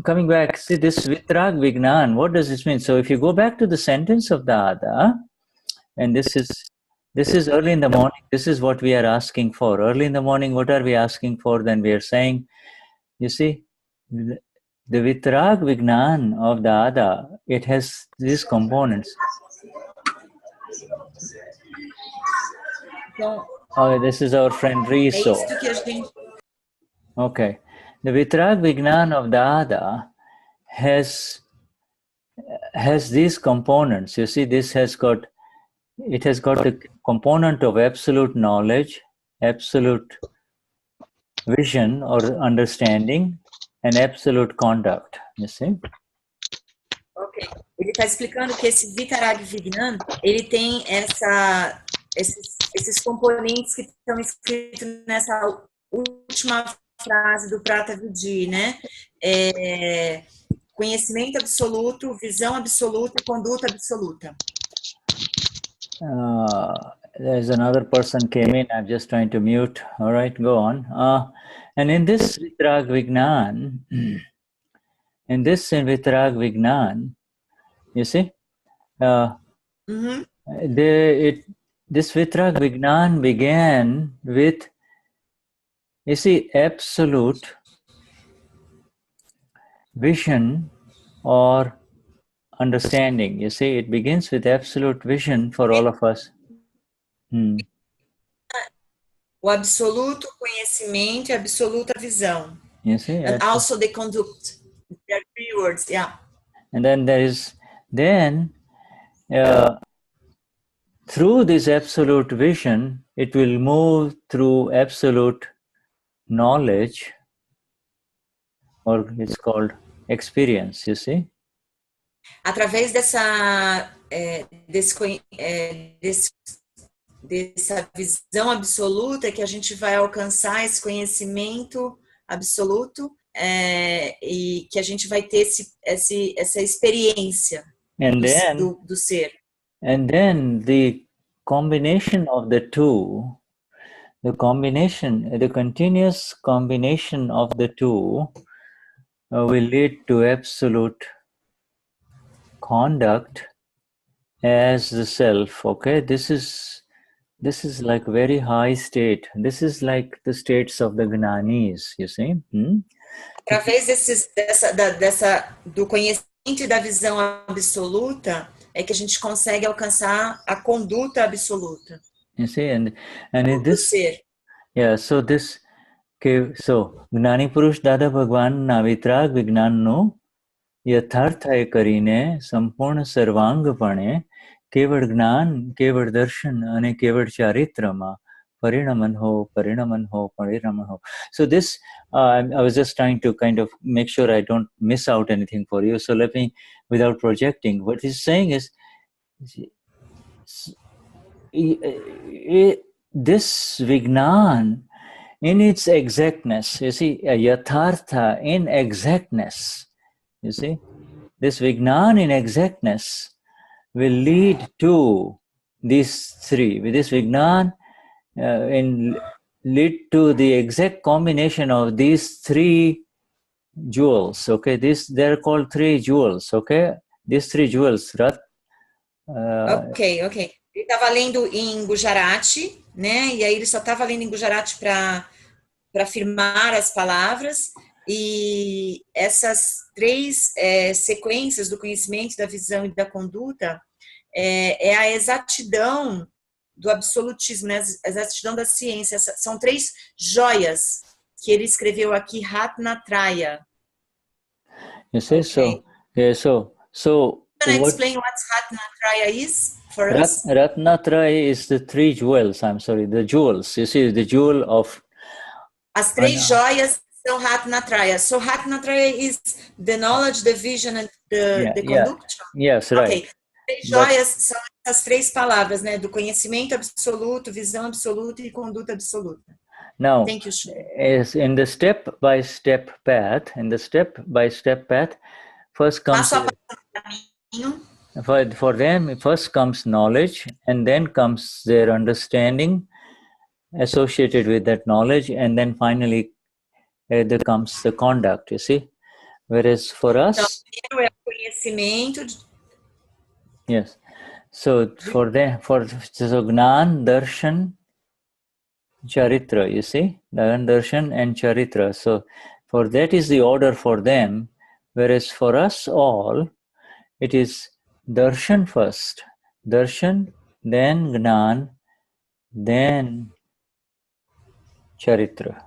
coming back, see this Vitrag Vignan, what does this mean? So if you go back to the sentence of Dada, and this is early in the morning, this is what we are asking for. Early in the morning, what are we asking for? Then we are saying, you see, the Vitrag Vignan of Dada, it has these components. This is our friend Riso. Okay. The Vitrag Vignan of Dada has these components. You see, it has got the component of absolute knowledge, absolute vision or understanding, and absolute conduct. You see? Ok. Ele está explicando que esse Vitrag Vignan, ele tem esses componentes que estão escritos nessa última frase do Pratah Vidhi, né? Conhecimento absoluto, visão absoluta e conduta absoluta. There's another person came in. I'm just trying to mute. All right, go on. And in this Vitrag Vignan, in Vitrag Vignan, you see, this Vitrag Vignan began with, you see, absolute vision or understanding. You see, it begins with absolute vision for all of us. O absoluto conhecimento e a absoluta visão. You see, and also the conduct. There are 3 words, yeah. And then there is, through this absolute vision, it will move through absolute knowledge, or it's called experience, you see. Através dessa visão absoluta que a gente vai alcançar esse conhecimento absoluto e que a gente vai ter essa experiência do ser. And then the combination of the two, the continuous combination of the two will lead to absolute conduct as the self. Okay, this is like very high state. This is like the states of the Gnanis, you see. Através do conhecimento e da visão absoluta é que a gente consegue alcançar a conduta absoluta. You see, and in this ser. Yeah, so this Gnani Purush Dada Bhagwan na Vitrag Vignan no यथार्थ કરીને સંપૂર્ણ સર્વાંગપણે કેવળ જ્ઞાન, કેવળ દર્શન અને કેવળ ચારિત્રમાં પરિણમન હો. So this, I was just trying to kind of make sure I don't miss out anything for you. So let me, without projecting, what he's saying is, this Vignan in its exactness, you see, yathartha in exactness, you see, this Vignan in exactness will lead to these 3. With this Vignan lead to the exact combination of these 3 jewels. Okay, they're called 3 jewels. Okay, these 3 jewels. Ok. Ele estava lendo em Gujarati, né? E aí ele só estava lendo em Gujarati para afirmar as palavras. E essas 3 sequências do conhecimento, da visão e da conduta é a exatidão do absolutismo, né? A exatidão da ciência. São 3 joias que ele escreveu aqui, Ratnatraya. You see, okay. so Can I explain what Ratnatraya is for us? Ratnatraya is the 3 jewels. I'm sorry, the jewels. You see, the jewel of. As 3 joias são Ratnatraya. So Ratnatraya is the knowledge, the vision and the conduct? Yes, right. Okay. 3 joias são as 3 palavras, né? Do conhecimento absoluto, visão absoluta e conduta absoluta. Now, thank you, as in the step-by-step path, first comes for them. First comes knowledge, and then comes their understanding associated with that knowledge, and then finally there comes the conduct. You see, whereas for us, yes. So for them, so Gnan, Darshan, Charitra, you see, Gnan, Darshan and Charitra. So for that is the order for them, whereas for us all, it is Darshan first, Darshan, then Gnan, then Charitra.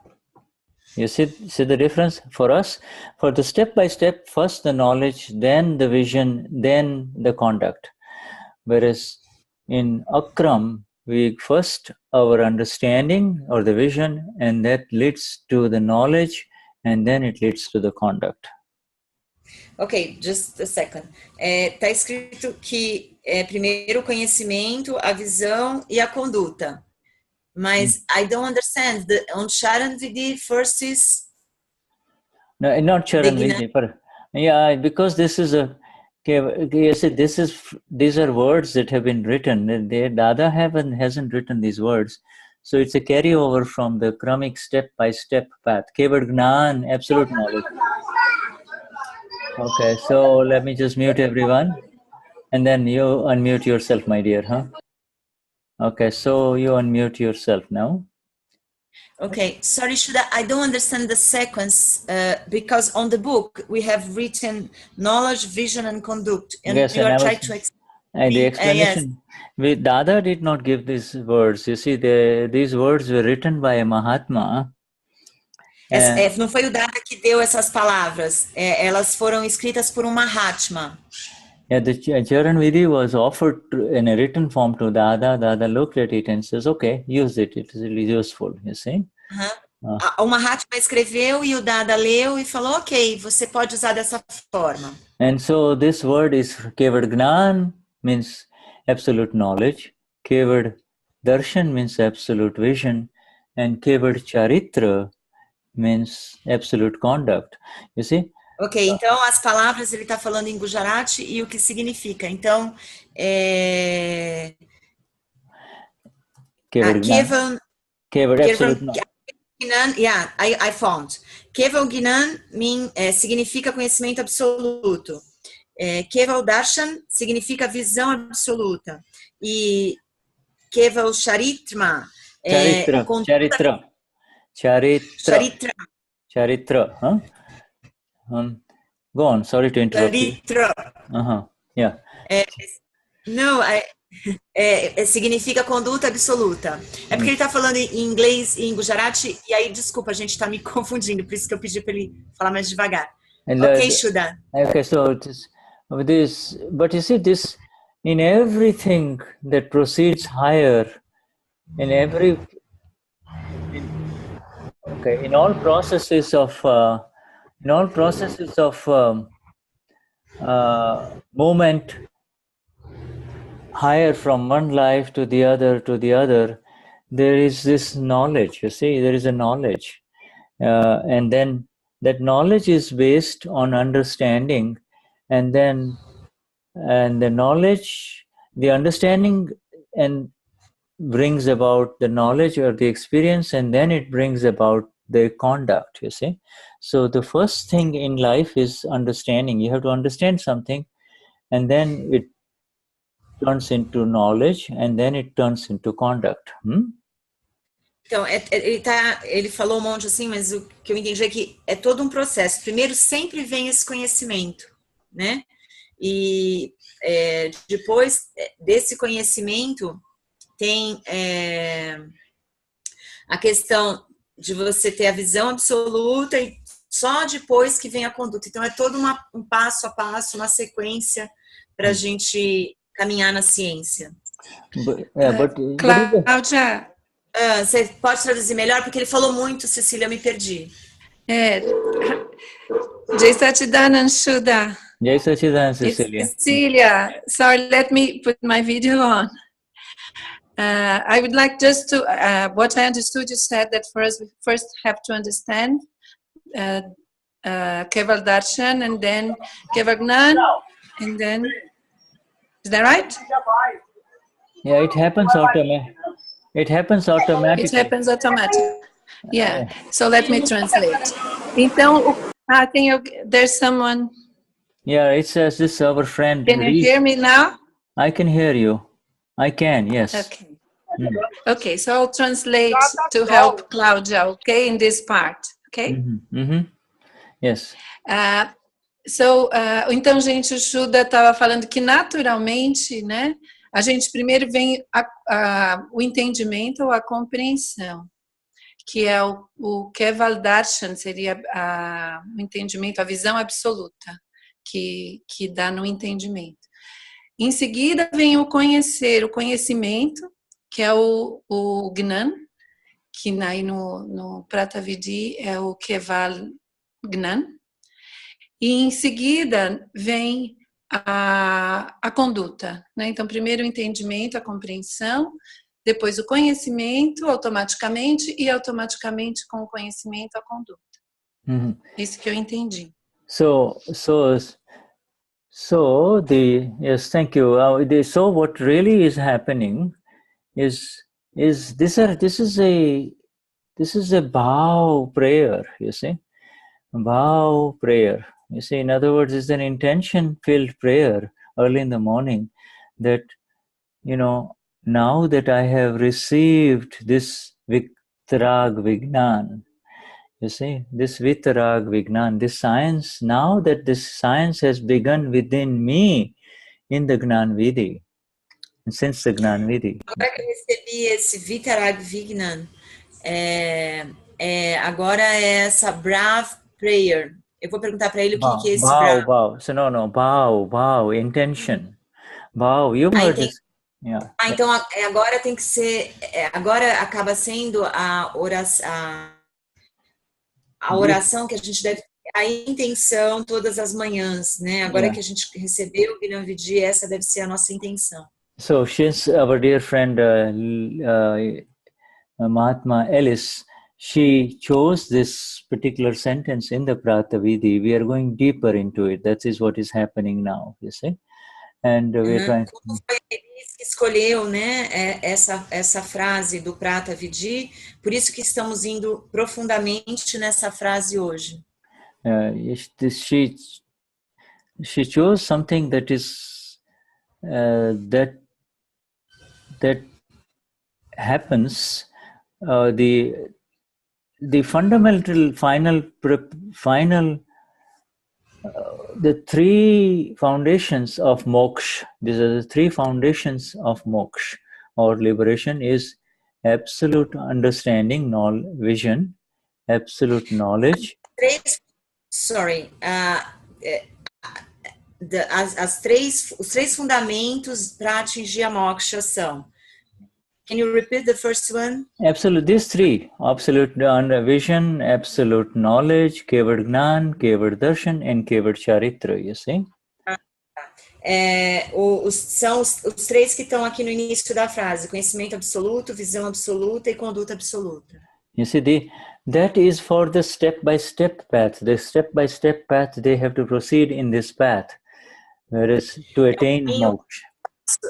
You see the difference? For us, for the step-by-step, first the knowledge, then the vision, then the conduct. Whereas in Akram, we first our understanding or the vision, and that leads to the knowledge, and then it leads to the conduct. Ok, just a second. Tá escrito que primeiro o conhecimento, a visão e a conduta. Mas I don't understand. On Charan Vidhi first is... No, not Charan Vidhi. Yeah, because this is You see, these are words that have been written. Dada hasn't written these words. So it's a carryover from the Kramic step-by-step path. Kevad Gnan, absolute knowledge. Okay, so let me just mute everyone. And then you unmute yourself, my dear, huh? Okay, so you unmute yourself now. Okay, sorry, Shuddha, I don't understand the sequence because on the book we have written knowledge, vision, and conduct, and Yes, you and are I trying was, to explain. and the explanation, Dada did not give these words. You see, these words were written by a Mahatma. Não foi o Dada que deu essas palavras, elas foram escritas por Mahatma. Yeah, the Charan Vidhi was offered in a written form to Dada. Dada looked at it and says, okay, use it. It is really useful, you see. O Mahatma escreveu e o Dada leu e falou, ok, você pode usar dessa forma. And so this word is Kevad Gnan, means absolute knowledge. Kevad Darshan means absolute vision. And Kevad Charitra means absolute conduct. You see? Ok, então as palavras ele está falando em Gujarati e o que significa. Então, Kevad absolute knowledge. Gnan, yeah, I found. Keval Gnan significa conhecimento absoluto. Keval Darshan significa visão absoluta. E Keval Charitra Charitra. Huh? Go on. Sorry to interrupt you. Yeah. Não, significa conduta absoluta. É porque ele está falando em inglês e em Gujarati, e aí, desculpa, a gente está me confundindo, por isso que eu pedi para ele falar mais devagar. Ok, Shuddha. Okay, so but you see this, in everything that proceeds higher, in all processes of movement higher from one life to the other, there is this knowledge. You see, there is a knowledge, and then that knowledge is based on understanding, and the knowledge, the understanding, and brings about the knowledge or the experience, and then it brings about the conduct. You see, so the first thing in life is understanding. You have to understand something, and then it turns into knowledge, and then it turns into conduct. Então, ele falou um monte assim, mas o que eu entendi é que é todo um processo. Primeiro, sempre vem esse conhecimento, né? E depois desse conhecimento, tem a questão de você ter a visão absoluta e só depois que vem a conduta. Então, é todo um passo a passo, uma sequência para a gente caminhar na ciência. Cláudia, você pode traduzir melhor? Porque ele falou muito, Cecília, eu me perdi. Jai Sachidanand Shuddha. Jai Sachidanand, Cecília. Cecilia, sorry, let me put my video on. I would like just to, what I understood, you said that we first have to understand Keval Darshan, and then Keval Gnan, and then, is that right? Yeah, it happens automatically. It happens automatically. Yeah, so let me translate. Então, there's someone. Yeah, it says this our friend. Can you hear me now? I can hear you. I can, yes. Okay. Okay, so I'll translate to help Claudia, okay, in this part, okay? Yes. Então, gente, o Shuddha estava falando que naturalmente, né, a gente primeiro vem o entendimento ou a compreensão, que é o Keval Darshan, seria o entendimento, a visão absoluta que dá no entendimento. Em seguida vem o conhecimento, que é o Gnan, que aí no Pratah Vidhi é o Keval Gnan. E em seguida vem a conduta, né? Então, primeiro o entendimento, a compreensão, depois o conhecimento automaticamente, e automaticamente com o conhecimento a conduta. Isso que eu entendi. So So yes, thank you. So what really is happening is this is a bow prayer, you see, bow prayer. You see, in other words, it's an intention-filled prayer early in the morning that, now that I have received this Vitrag Vignan, you see, this Vitrag Vignan, this science, now that this science has begun within me in the Gnani Vidhi, since the Gnani Vidhi. Agora que eu recebi esse Vitrag Vignan, agora é essa Brave Prayer. Eu vou perguntar para ele o que é esse Brave. Bow. So no, bow, intention. Bow, you've heard this. Yeah. Então agora tem que ser, agora acaba sendo a oração que a gente deve ter, a intenção todas as manhãs, né? Agora que a gente recebeu o Gnani Vidhi, essa deve ser a nossa intenção. So since our dear friend Mahatma Ellis, she chose this particular sentence in the Pratah Vidhi, we are going deeper into it. That is what is happening now, you see. And we're trying. Como foi Elis que escolheu, né, essa frase do Pratah Vidhi, por isso que estamos indo profundamente nessa frase hoje. She chose something that is that happens. The fundamental final the three foundations of moksha. These are the three foundations of moksha or liberation: is absolute understanding, vision, absolute knowledge. Os três fundamentos para atingir a moksha são. Can you repeat the first one? Absolute, these three: absolute vision, absolute knowledge, kevad gnan, kevad darshan, and kevad charitra, you see? São os três que estão aqui no início da frase: conhecimento absoluto, visão absoluta e conduta absoluta. You see, that is for the step-by-step path. The step-by-step path, they have to proceed in this path, whereas to attain moksha.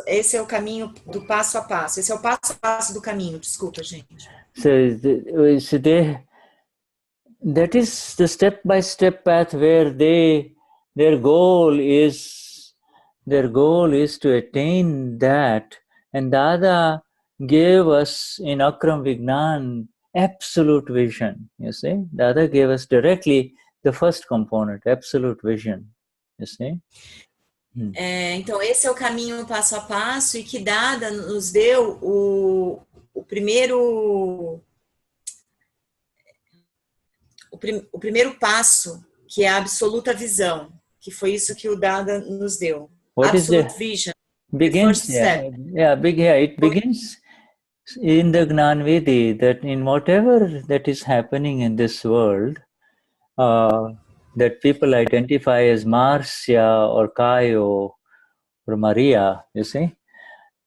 Esse é o caminho do passo a passo. Esse é o passo a passo do caminho. Desculpa, gente. So that is the step-by-step path where their goal is to attain that. And Dada gave us in Akram Vignan absolute vision. You see, Dada gave us directly the first component, absolute vision. You see. Então, esse é o caminho passo a passo e que Dada nos deu o primeiro passo, que é a absoluta visão, que foi isso que o Dada nos deu. Absolute vision. Begins, it begins in the Gnani Vidhi, that in whatever that is happening in this world, that people identify as Marcia or Caio or Maria, you see?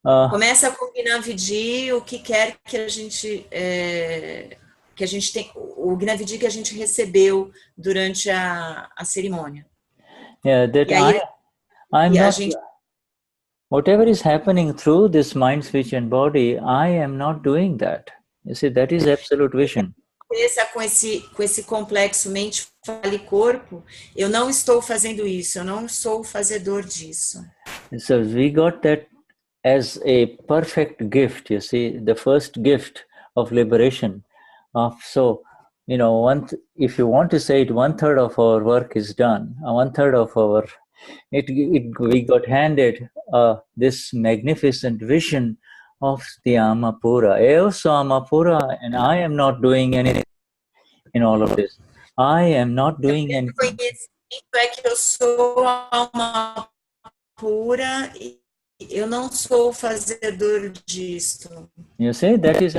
Começa com o Gnani Vidhi, o que quer que a gente tem, o Gnani Vidhi que a gente recebeu durante a cerimônia. Whatever is happening through this mind, speech and body, I am not doing that. You see, that is absolute vision. Com esse complexo mente, fala e corpo, eu não estou fazendo isso, eu não sou fazedor disso. So we got that as a perfect gift, you see, the first gift of liberation. So, if you want to say it, 1/3 of our work is done. 1/3 of our, we got handed this magnificent vision of the Amapura. Also Amapura, and I am not doing anything in all of this. I am not doing anything. É que eu sou alma pura e eu não sou fazedor disto. You see, that's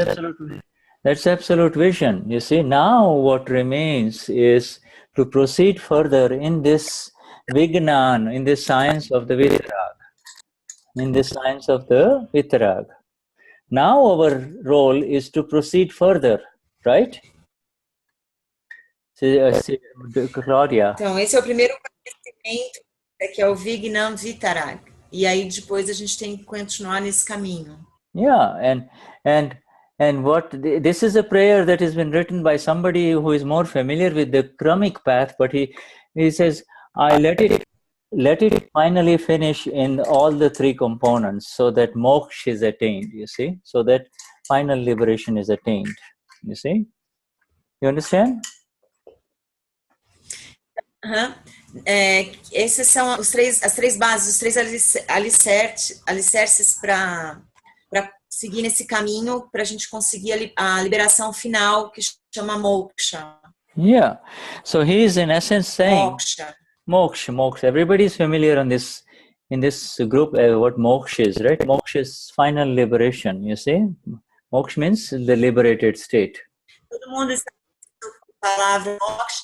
absolute vision. You see, now what remains is to proceed further in this Vignan, in this science of the Vitrag. In this science of the Vitrag. Now our role is to proceed further, right? Claudia. Então, esse é o primeiro conhecimento. que é o Vignam Vitarag. E aí depois a gente tem que continuar nesse caminho. Yeah, and what this is a prayer that has been written by somebody who is more familiar with the Kramic path, but he says, I let it finally finish in all the three components so that moksha is attained, you see, so that final liberation is attained, you see. You understand? Esses são as três bases, os três alicerces para seguir nesse caminho, para a gente conseguir a liberação final, que chama moksha. Yeah. So he is in essence saying moksha. Everybody is familiar in this group what moksha is, right? Moksha is final liberation, you see. Moksha means the liberated state. Todo mundo está com a palavra moksha,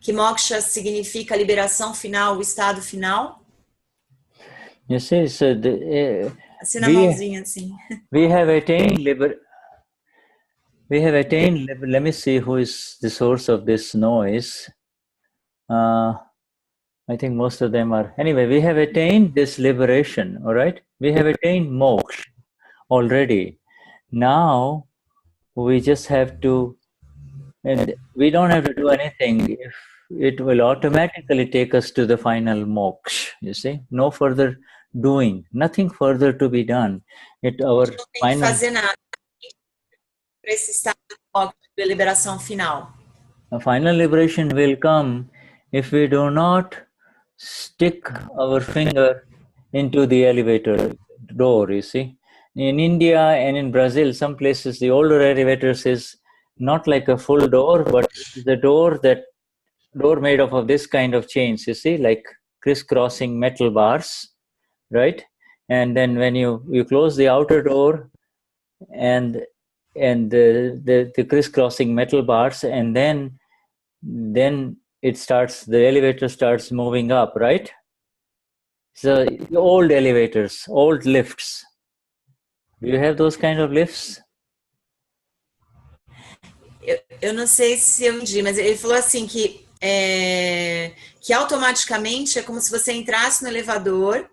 que moksha significa liberação final, o estado final. You see, so assim na mãozinha, assim. We have attained let me see who is the source of this noise. I think most of them are. Anyway, we have attained this liberation, all right? We have attained moksha already. Now, we just have to, and we don't have to do anything. If it will automatically take us to the final moksha, you see? No further doing, nothing further to be done. Our final... fazer nada para esse estado de liberação final. A final liberation will come if we do not stick our finger into the elevator door, you see. In India and in Brazil, some places, the older elevators is not like a full door, but the door made of this kind of chains, you see, like crisscrossing metal bars, right? And then when you close the outer door and the crisscrossing metal bars, and then the elevator starts moving up, right? So old elevators, old lifts. Do you have those kind of lifts? Eu não sei se eu entendi, mas ele falou assim que automaticamente é como se você entrasse no elevador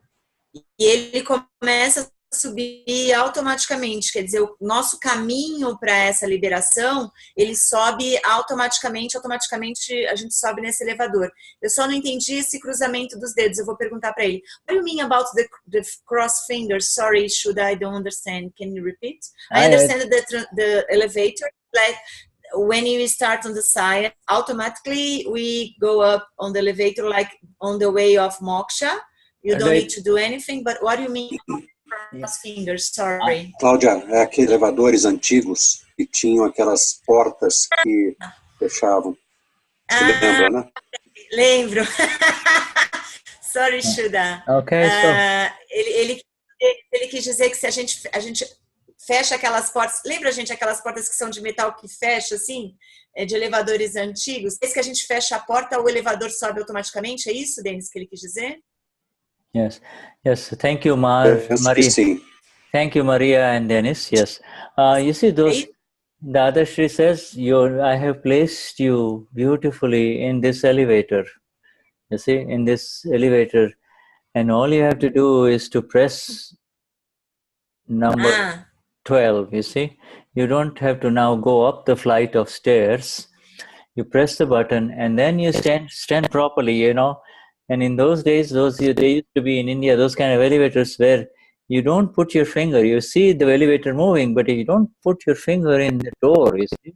e ele começa a subir automaticamente, quer dizer, o nosso caminho para essa liberação, ele sobe automaticamente a gente sobe nesse elevador. Eu só não entendi esse cruzamento dos dedos, eu vou perguntar para ele. What do you mean about the cross fingers? Sorry, Shuddha, I don't understand. Can you repeat? I understand that the elevator, like when you start on the side, automatically we go up on the elevator like on the way of moksha. You don't need to do anything, but what do you mean cross fingers? Sorry. Claudia, é aqueles elevadores antigos que tinham aquelas portas que fechavam. Você lembra, né? Lembro. Sorry, Shuddha. Okay, ele quis dizer que se a gente fecha aquelas portas, lembra, gente, aquelas portas que são de metal que fecha, assim, de elevadores antigos? Desde que a gente fecha a porta, o elevador sobe automaticamente, é isso, Denis, que ele quis dizer? Yes. Thank you, Maria. Thank you, Maria and Dennis. Yes. You see, Dadashri says, I have placed you beautifully in this elevator. You see, in this elevator, and all you have to do is to press number 12. You see, you don't have to now go up the flight of stairs. You press the button, and then you stand properly. You know. And in those days, they used to be in India, those kind of elevators where you don't put your finger. You see the elevator moving, but you don't put your finger in the door, you see.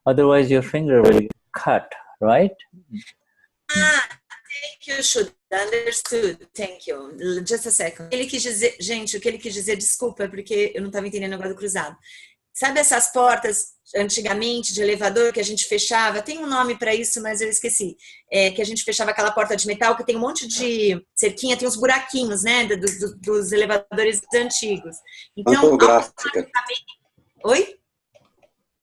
Otherwise, your finger will cut, right? Thank you, Shuddha. Understood. Thank you. Just a second. Ele quis dizer, gente, o que ele quis dizer, desculpa, porque eu não estava entendendo agora do cruzado. Sabe essas portas antigamente de elevador que a gente fechava? Tem um nome para isso, mas eu esqueci. Que a gente fechava aquela porta de metal que tem um monte de cerquinha, tem uns buraquinhos, né, dos elevadores antigos. Então, pantográfica. Oi?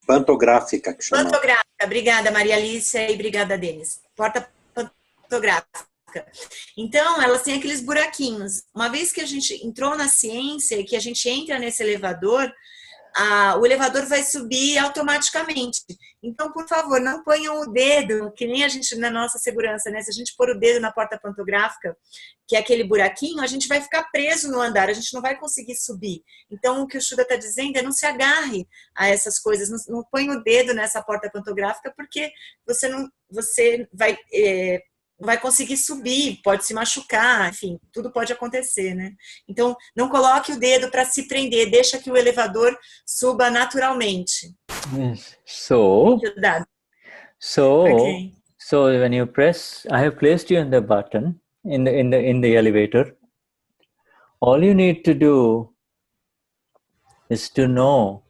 Pantográfica, que chama. Pantográfica. Obrigada, Maria Alicia, e obrigada, Denis. Porta pantográfica. Então, elas têm aqueles buraquinhos. Uma vez que a gente entrou na ciência e que a gente entra nesse elevador, o elevador vai subir automaticamente. Então, por favor, não ponham o dedo, que nem a gente na nossa segurança, né? Se a gente pôr o dedo na porta pantográfica, que é aquele buraquinho, a gente vai ficar preso no andar, a gente não vai conseguir subir. Então, o que o Shuddha está dizendo é não se agarre a essas coisas, não põe o dedo nessa porta pantográfica, porque você vai conseguir subir, pode se machucar, enfim, tudo pode acontecer, né? Então, não coloque o dedo para se prender, deixa que o elevador suba naturalmente. Yes. So when you press, I have placed you in the button in the elevator. All you need to do is to know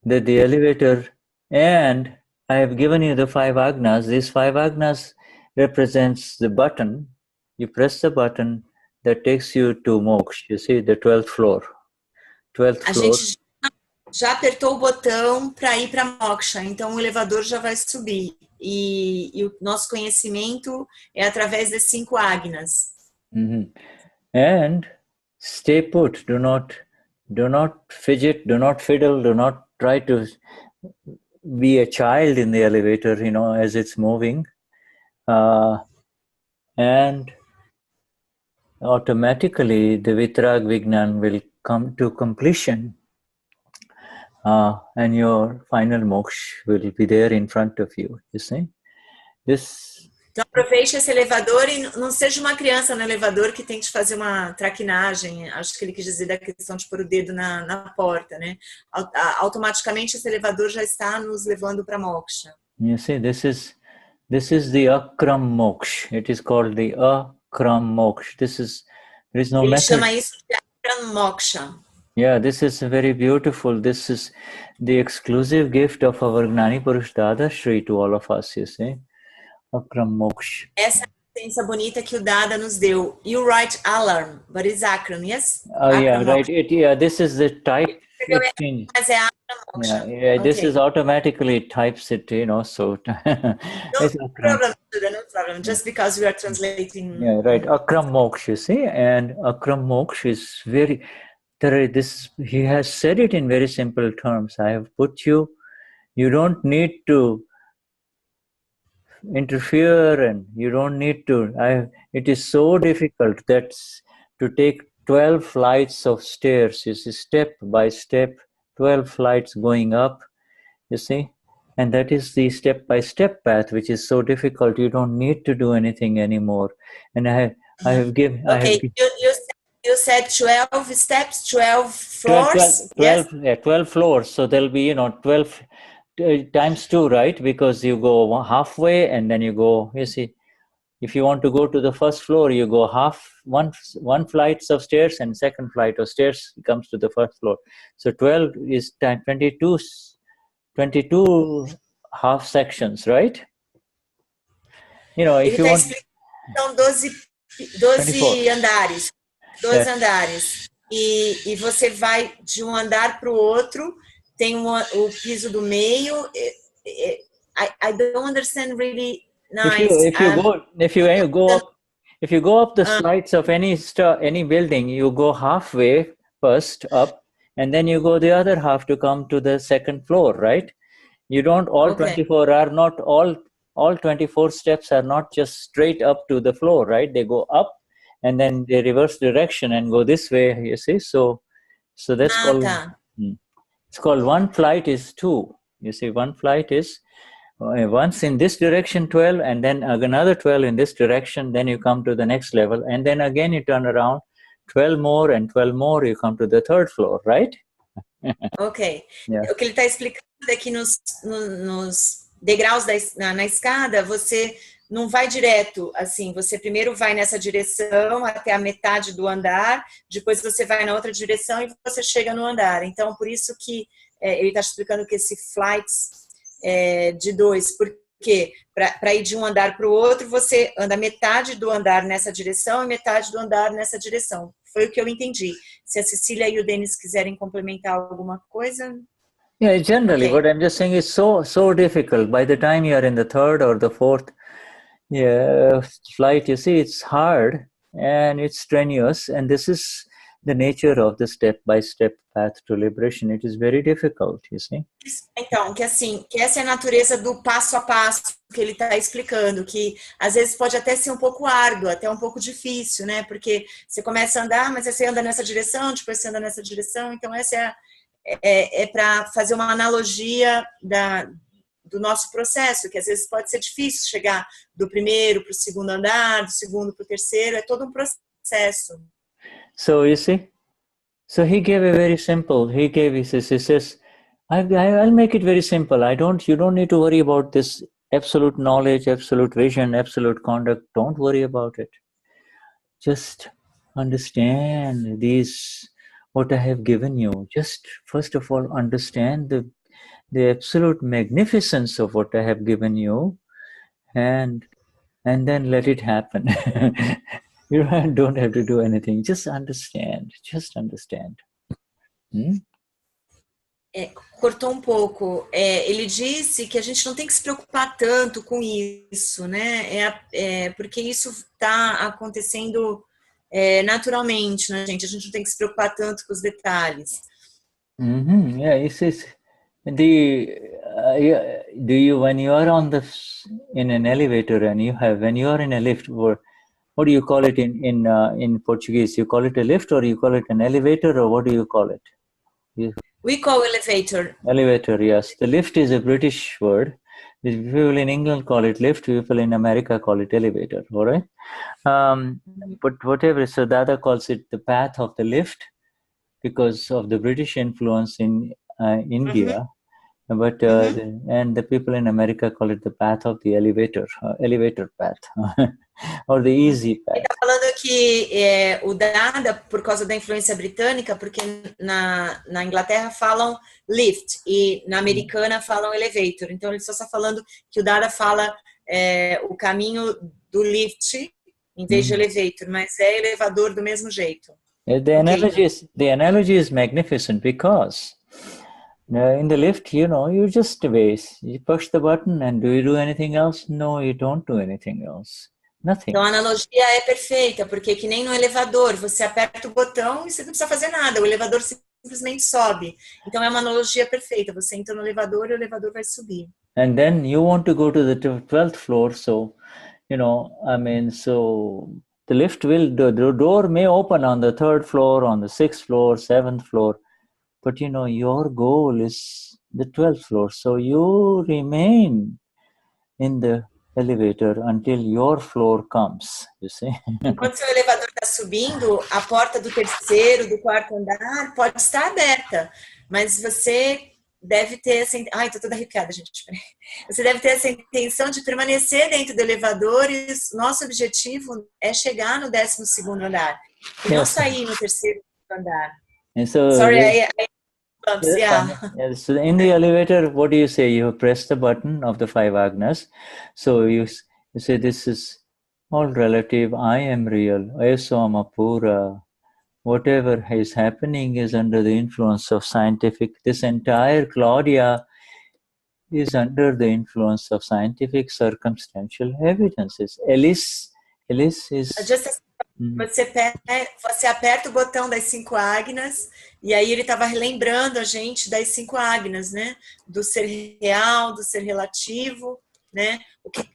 that the elevator, and I have given you the 5 agnas. These 5 agnas represents the button. You press the button that takes you to moksha. You see, the 12th floor. 12th floor. A gente já apertou o botão para ir para moksha, então o elevador já vai subir. E o nosso conhecimento é através das 5 agnas. Mm-hmm. And stay put. Do not fidget. Do not fiddle. Do not try to be a child in the elevator, as it's moving. And automatically the Vitrag Vignan will come to completion, and your final moksha will be there in front of you. You see, this. Então aproveite esse elevador e não seja uma criança no elevador que tente fazer uma traquinagem. Acho que ele quis dizer da questão de pôr o dedo na porta, né? Automaticamente esse elevador já está nos levando para moksha. You see, this is the Akram moksha. It is called the Akram moksha. There is no Ele method. chama isso de Akram moksha. Yeah, this is very beautiful. This is the exclusive gift of our Gnani Purush Dadashri to all of us, you see. Akram moksha. Essa é a essência bonita que o Dada nos deu. You write alarm, but it's Akram, yes? Oh, Akram yeah, right. moksha. This is the type. Mas é Akram moksha. Yeah, this is automatically types it, so. No problem. Just because we are translating. Yeah, right. Akram moksha, you see, and Akram moksha is very. He has said it in very simple terms. I have put you. You don't need to interfere, and you don't need to. It is so difficult that to take 12 flights of stairs. You see, step by step, 12 flights going up. You see, and that is the step-by-step path, which is so difficult. You don't need to do anything anymore. And I have given. Okay, you said 12 steps, 12 floors. 12 floors. So there'll be 12 times 2, right? Because you go halfway and then you go. You see, if you want to go to the first floor, you go one flights of stairs, and second flight of stairs comes to the first floor. So 12 is 22 half sections, right? If you want. São 12 andares. 12 andares. E você vai de um andar para o outro, tem o piso do meio. I don't understand really. Nice. If you go up the slides of any building, you go halfway first up, and then you go the other half to come to the second floor, right? You don't 24 are not all 24 steps are not just straight up to the floor, right? They go up and then they reverse direction and go this way, you see. So that's called it's called one flight is 2. You see, one flight is once in this direction 12, and then another 12 in this direction, then you come to the next level, and then again you turn around 12 more and 12 more, you come to the third floor, right? Ok. Yeah. O que ele está explicando é que nos degraus na escada, você não vai direto, assim, você primeiro vai nessa direção até a metade do andar, depois você vai na outra direção e você chega no andar. Então, por isso que ele está explicando que esse flights de 2, porque para ir de um andar para o outro, você anda metade do andar nessa direção e metade do andar nessa direção. Foi o que eu entendi. Se a Cecília e o Denis quiserem complementar alguma coisa... Yeah, generally, what I'm just saying is so difficult. By the time you are in the third or the fourth flight, you see, it's hard and it's strenuous. And this the nature of the step-by-step path to liberation. It is very difficult, you see. Então, que assim, que essa é a natureza do passo a passo que ele está explicando, que às vezes pode até ser um pouco árduo, até um pouco difícil, né? Porque você começa a andar, mas você anda nessa direção, depois você anda nessa direção. Então, essa é para fazer uma analogia do nosso processo, que às vezes pode ser difícil chegar do primeiro para o segundo andar, do segundo para o terceiro, é todo um processo. So you see, so he gave a very simple. He says, I'll make it very simple. You don't need to worry about this absolute knowledge, absolute vision, absolute conduct. Don't worry about it. Just understand what I have given you. Just first of all, understand the absolute magnificence of what I have given you, and then let it happen. You don't have to do anything. Just understand. Cortou um pouco. Ele disse que a gente não tem que se preocupar tanto com isso, né? Porque isso está acontecendo naturalmente, né, gente? A gente não tem que se preocupar tanto com os detalhes. Yeah, it says when you are in an elevator and when you are in a lift, or what do you call it in Portuguese? You call it a lift, or you call it an elevator, or what do you call it? We call elevator. Elevator, yes. The lift is a British word. The people in England call it lift. People in America call it elevator. All right. But whatever. So Dada calls it the path of the lift because of the British influence in India. But and the people in America call it the path of the elevator path, or the easy path. Ele está falando que o Dada, por causa da influência britânica, porque na Inglaterra falam lift e na americana falam elevator. Então ele só está falando que o Dada fala o caminho do lift em vez de elevator, mas é elevador do mesmo jeito. The analogy is magnificent because in the lift, you just base. You push the button, and do you do anything else? No, you don't do anything else. Nothing. Então a analogia é perfeita, porque que nem no elevador, você aperta o botão e você não precisa fazer nada, o elevador simplesmente sobe. Então é uma analogia perfeita, você entra no elevador e o elevador vai subir. And then you want to go to the 12th floor, so, so the lift the door may open on the 3rd floor, on the 6th floor, 7th floor, but your goal is the 12th floor, so you remain in the elevator until your floor comes, you see. Enquanto seu elevador está subindo, a porta do 3º, do 4º andar pode estar aberta, mas você deve ter essa... Ai, tô toda arrepiada, gente. Você deve ter essa intenção de permanecer dentro do elevador e nosso objetivo é chegar no 12º andar e não sair no 3º andar. And so, Sorry, So in the elevator, what do you say? You press the button of the 5 agnas. So you say, this is all relative. I am real. Ayasoma pura. Whatever is happening is under the influence of scientific. This entire Claudia is under the influence of scientific circumstantial evidences. Alice is... Você aperta o botão das 5 agnas e aí ele estava relembrando a gente das 5 agnas, né? Do ser real, do ser relativo, né? O que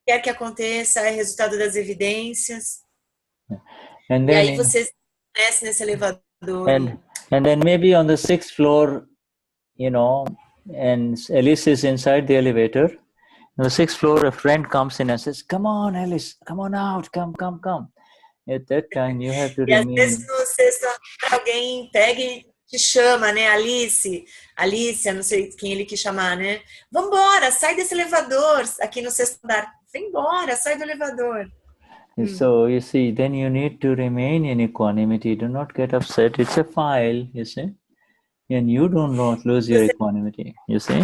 quer que aconteça é resultado das evidências. And then, e aí você desce nesse elevador. And then maybe on the 6th floor, and Alice is inside the elevator. On the 6th floor, a friend comes in and says, "Come on, Alice, come on out, come." At that time, you have to remain... E às vezes no 6º andar alguém pega e te chama, né? Alice, não sei quem ele quis chamar, né? Vambora, sai desse elevador. Aqui no 6º andar, vem embora, sai do elevador. So, you see, then you need to remain in equanimity. Do not get upset. It's a file, you see. And you do not lose your equanimity, you see.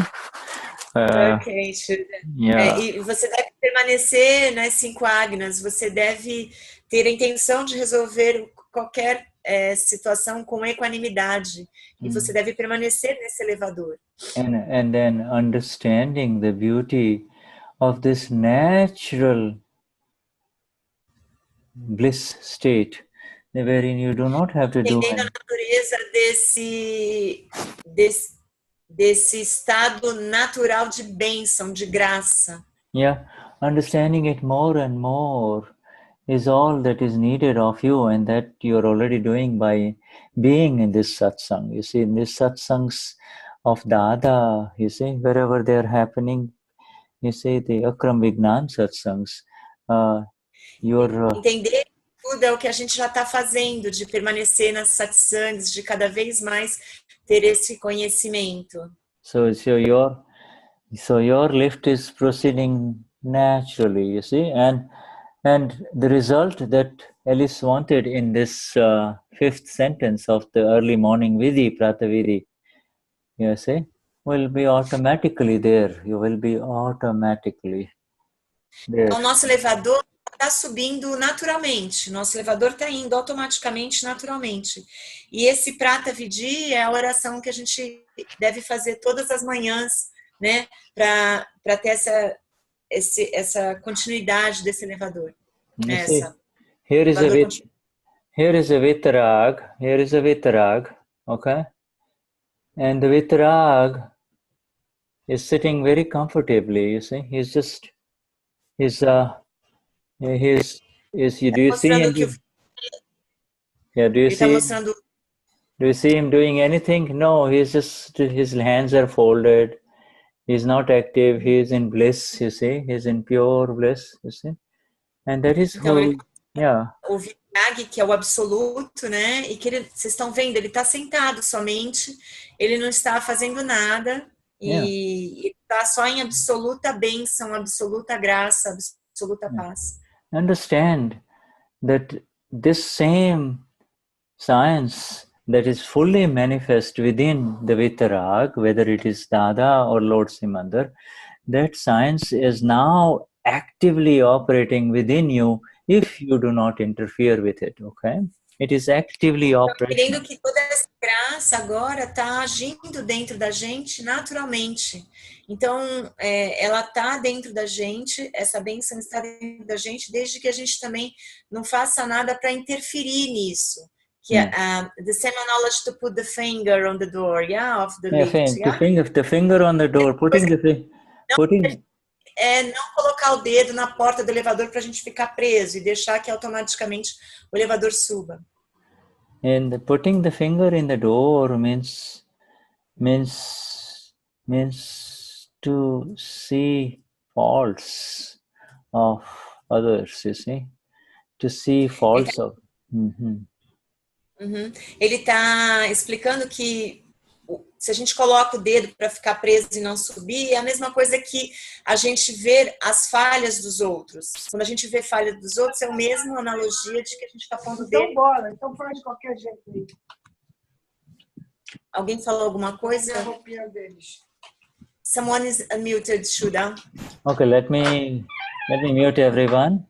Ok, Shuddha. Yeah. E você deve permanecer nas 5 agnas, você deve ter a intenção de resolver qualquer situação com equanimidade, e você deve permanecer nesse elevador. And then understanding the beauty of this natural bliss state wherein you do not have to do Entendendo a natureza desse estado natural de bênção, de graça. Yeah, understanding it more and more is all that is needed of you, and that you're already doing by being in this satsang. You see, in these satsangs of Dada, you see, wherever they're happening, you see, the Akram Vignan satsangs, Entender tudo é o que a gente já está fazendo, de permanecer nas satsangs, de cada vez mais ter esse conhecimento. So your lift is proceeding naturally, you see, and the result that Alice wanted in this fifth sentence of the early morning Vidhi, Pratah Vidhi, you see, will be automatically there. You will be automatically there. Então, o nosso elevador está subindo naturalmente, nosso elevador está indo automaticamente, naturalmente. E esse Pratah Vidhi é a oração que a gente deve fazer todas as manhãs, né, para ter essa continuidade desse elevador. Here is a vitarag, okay? And the vitarag is sitting very comfortably, you see. He's just, do you see him? Yeah, do you see him doing anything? No, he's just, his hands are folded. He's not active. He is in bliss, you see. He's in pure bliss, you see. And that is who, O Vitarag, que é o absoluto, né? E que vocês estão vendo, ele está sentado somente, ele não está fazendo nada, e ele está só em absoluta bênção, absoluta graça, absoluta paz. Understand that this same science that is fully manifest within the Vitarag, whether it is Dada or Lord Simandar, that science is now actively operating within you if you do not interfere with it, okay? It is actively operating. Entendendo que toda essa graça agora está agindo dentro da gente naturalmente. Então, ela está dentro da gente, essa bênção está dentro da gente, desde que a gente também não faça nada para interferir nisso. Que the same knowledge to put the finger on the door, of the lift, The finger on the door, não colocar o dedo na porta do elevador para a gente ficar preso e deixar que automaticamente o elevador suba. And putting the finger in the door means to see faults of others, you see, to see faults of. Ele está explicando que se a gente coloca o dedo para ficar preso e não subir, é a mesma coisa que a gente ver as falhas dos outros. Quando a gente vê falha dos outros, é a mesma analogia de que a gente está pondo o dedo. Então bora, então faz de qualquer jeito aí. Alguém falou alguma coisa? A roupinha deles. Someone is unmuted, Shuddha. Okay, let me mute everyone.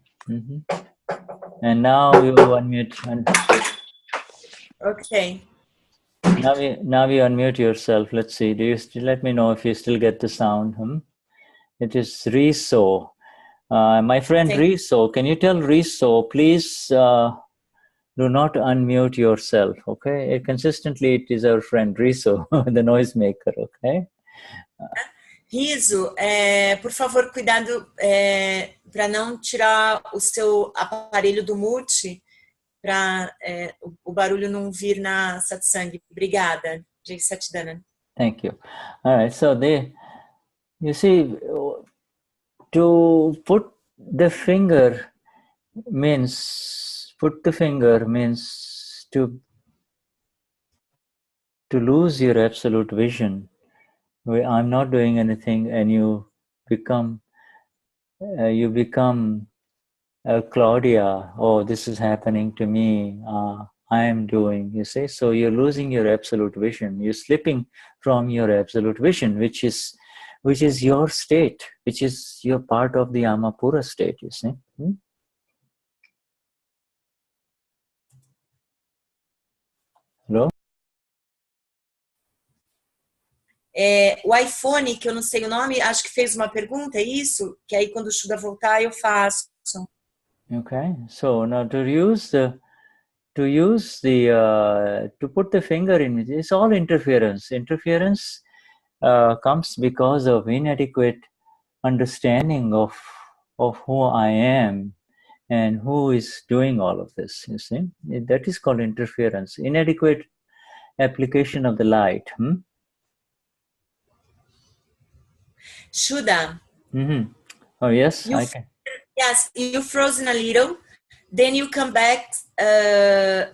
And now you unmute. Okay. Now you unmute yourself. Let's see. Do you let me know if you still get the sound? It is Riso. My friend Riso, can you tell Riso, please do not unmute yourself, okay? Consistently, it is our friend Riso, the noisemaker, okay? Riso, por favor, cuidado para não tirar o seu aparelho do mute, para o barulho não vir na satsang. Obrigada, Jai Satidana. Thank you. All right, so you see, to put the finger means to lose your absolute vision. I'm not doing anything, and you become Claudia. Oh, this is happening to me. I am doing, you see. So you're losing your absolute vision. You're slipping from your absolute vision, which is your state, which is your part of the Amapura state, you see. Hello? O iPhone, que eu não sei o nome, acho que fez uma pergunta, é isso? Que aí quando o Shuddha voltar eu faço. Okay, so now to use to use the to put the finger in it. It's all interference. Interference comes because of inadequate understanding of who I am and who is doing all of this. You see, that is called interference. Inadequate application of the light. Shuddha. Oh yes, I can. Yes, you frozen a little. Then you come back,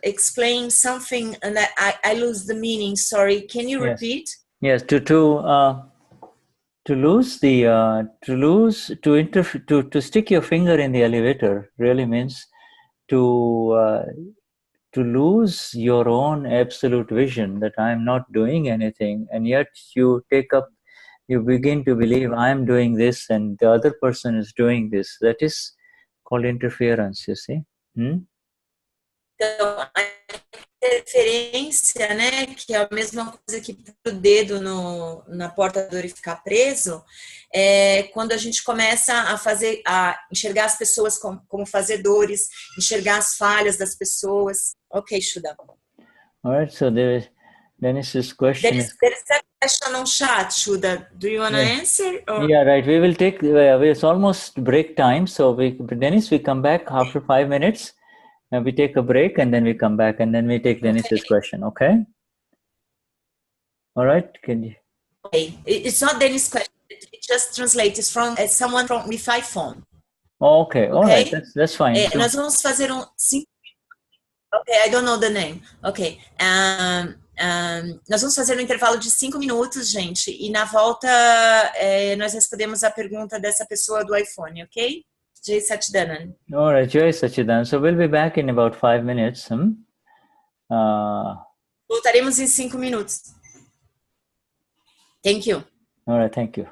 explain something, and I lose the meaning. Sorry, can you repeat? Yes, to stick your finger in the elevator really means to lose your own absolute vision that I am not doing anything, and yet you begin to believe I am doing this and the other person is doing this. That is called interference, you see. Então, a interferência, né, que é a mesma coisa que pôr o dedo na porta-dor e ficar preso, é quando a gente começa a enxergar as pessoas como fazedores, enxergar as falhas das pessoas. Ok, Shuddha. All right, so Dennis's question there is a question on chat, Shuddha. Do you want to answer? Or? Yeah, right. We will take, it's almost break time. So Dennis, we come back after 5 minutes. And we take a break and then we come back and then we take Dennis's question, okay? All right, can you? Okay, it's not Dennis' question. It just translates. It's from someone with iPhone. Okay, all right, that's fine. Nós vamos fazer Okay, I don't know the name. Ok. Nós vamos fazer um intervalo de 5 minutos, gente. E na volta nós respondemos a pergunta dessa pessoa do iPhone, ok? Jai Satchidanand. All right, Jai Satchidanand. So we'll be back in about 5 minutes. Voltaremos em 5 minutos. Thank you. All right, thank you.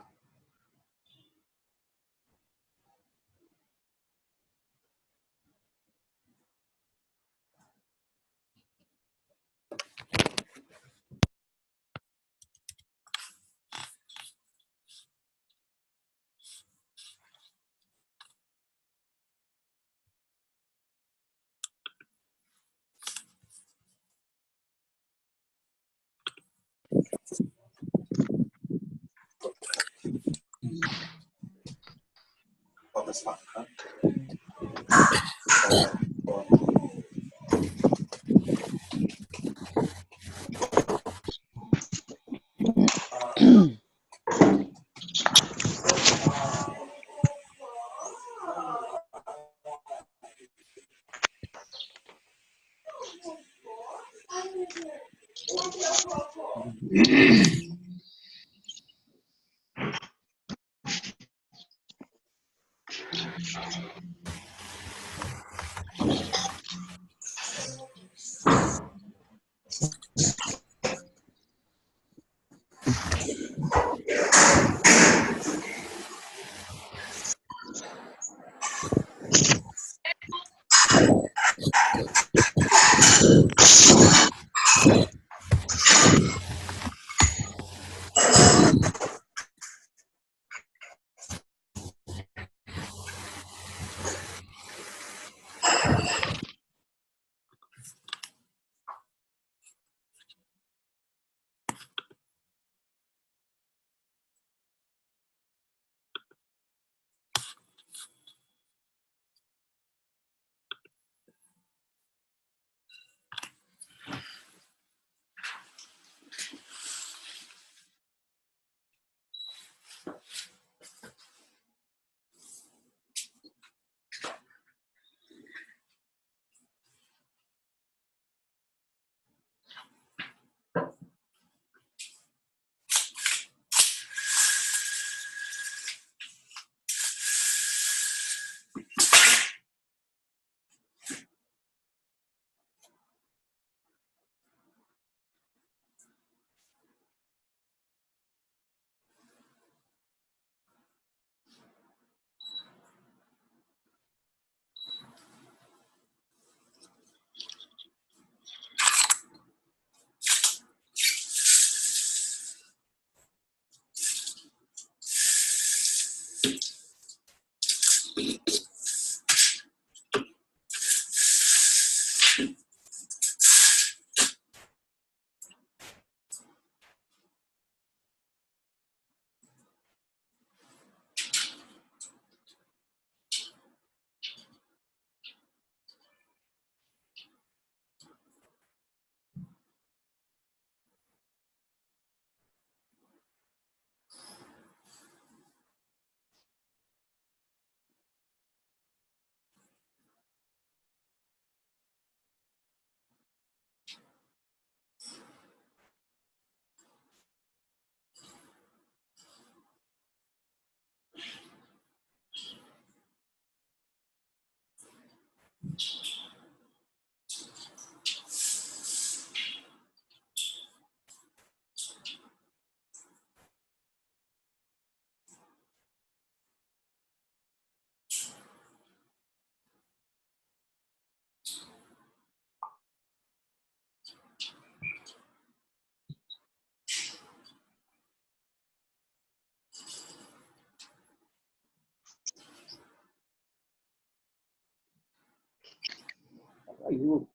Caiu.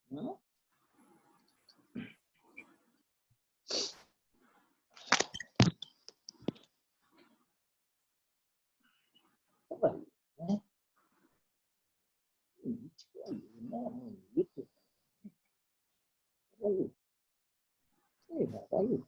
Não? Caiu, né? Não, isso. Caiu. Caiu.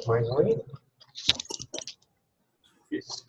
Oi. Isso.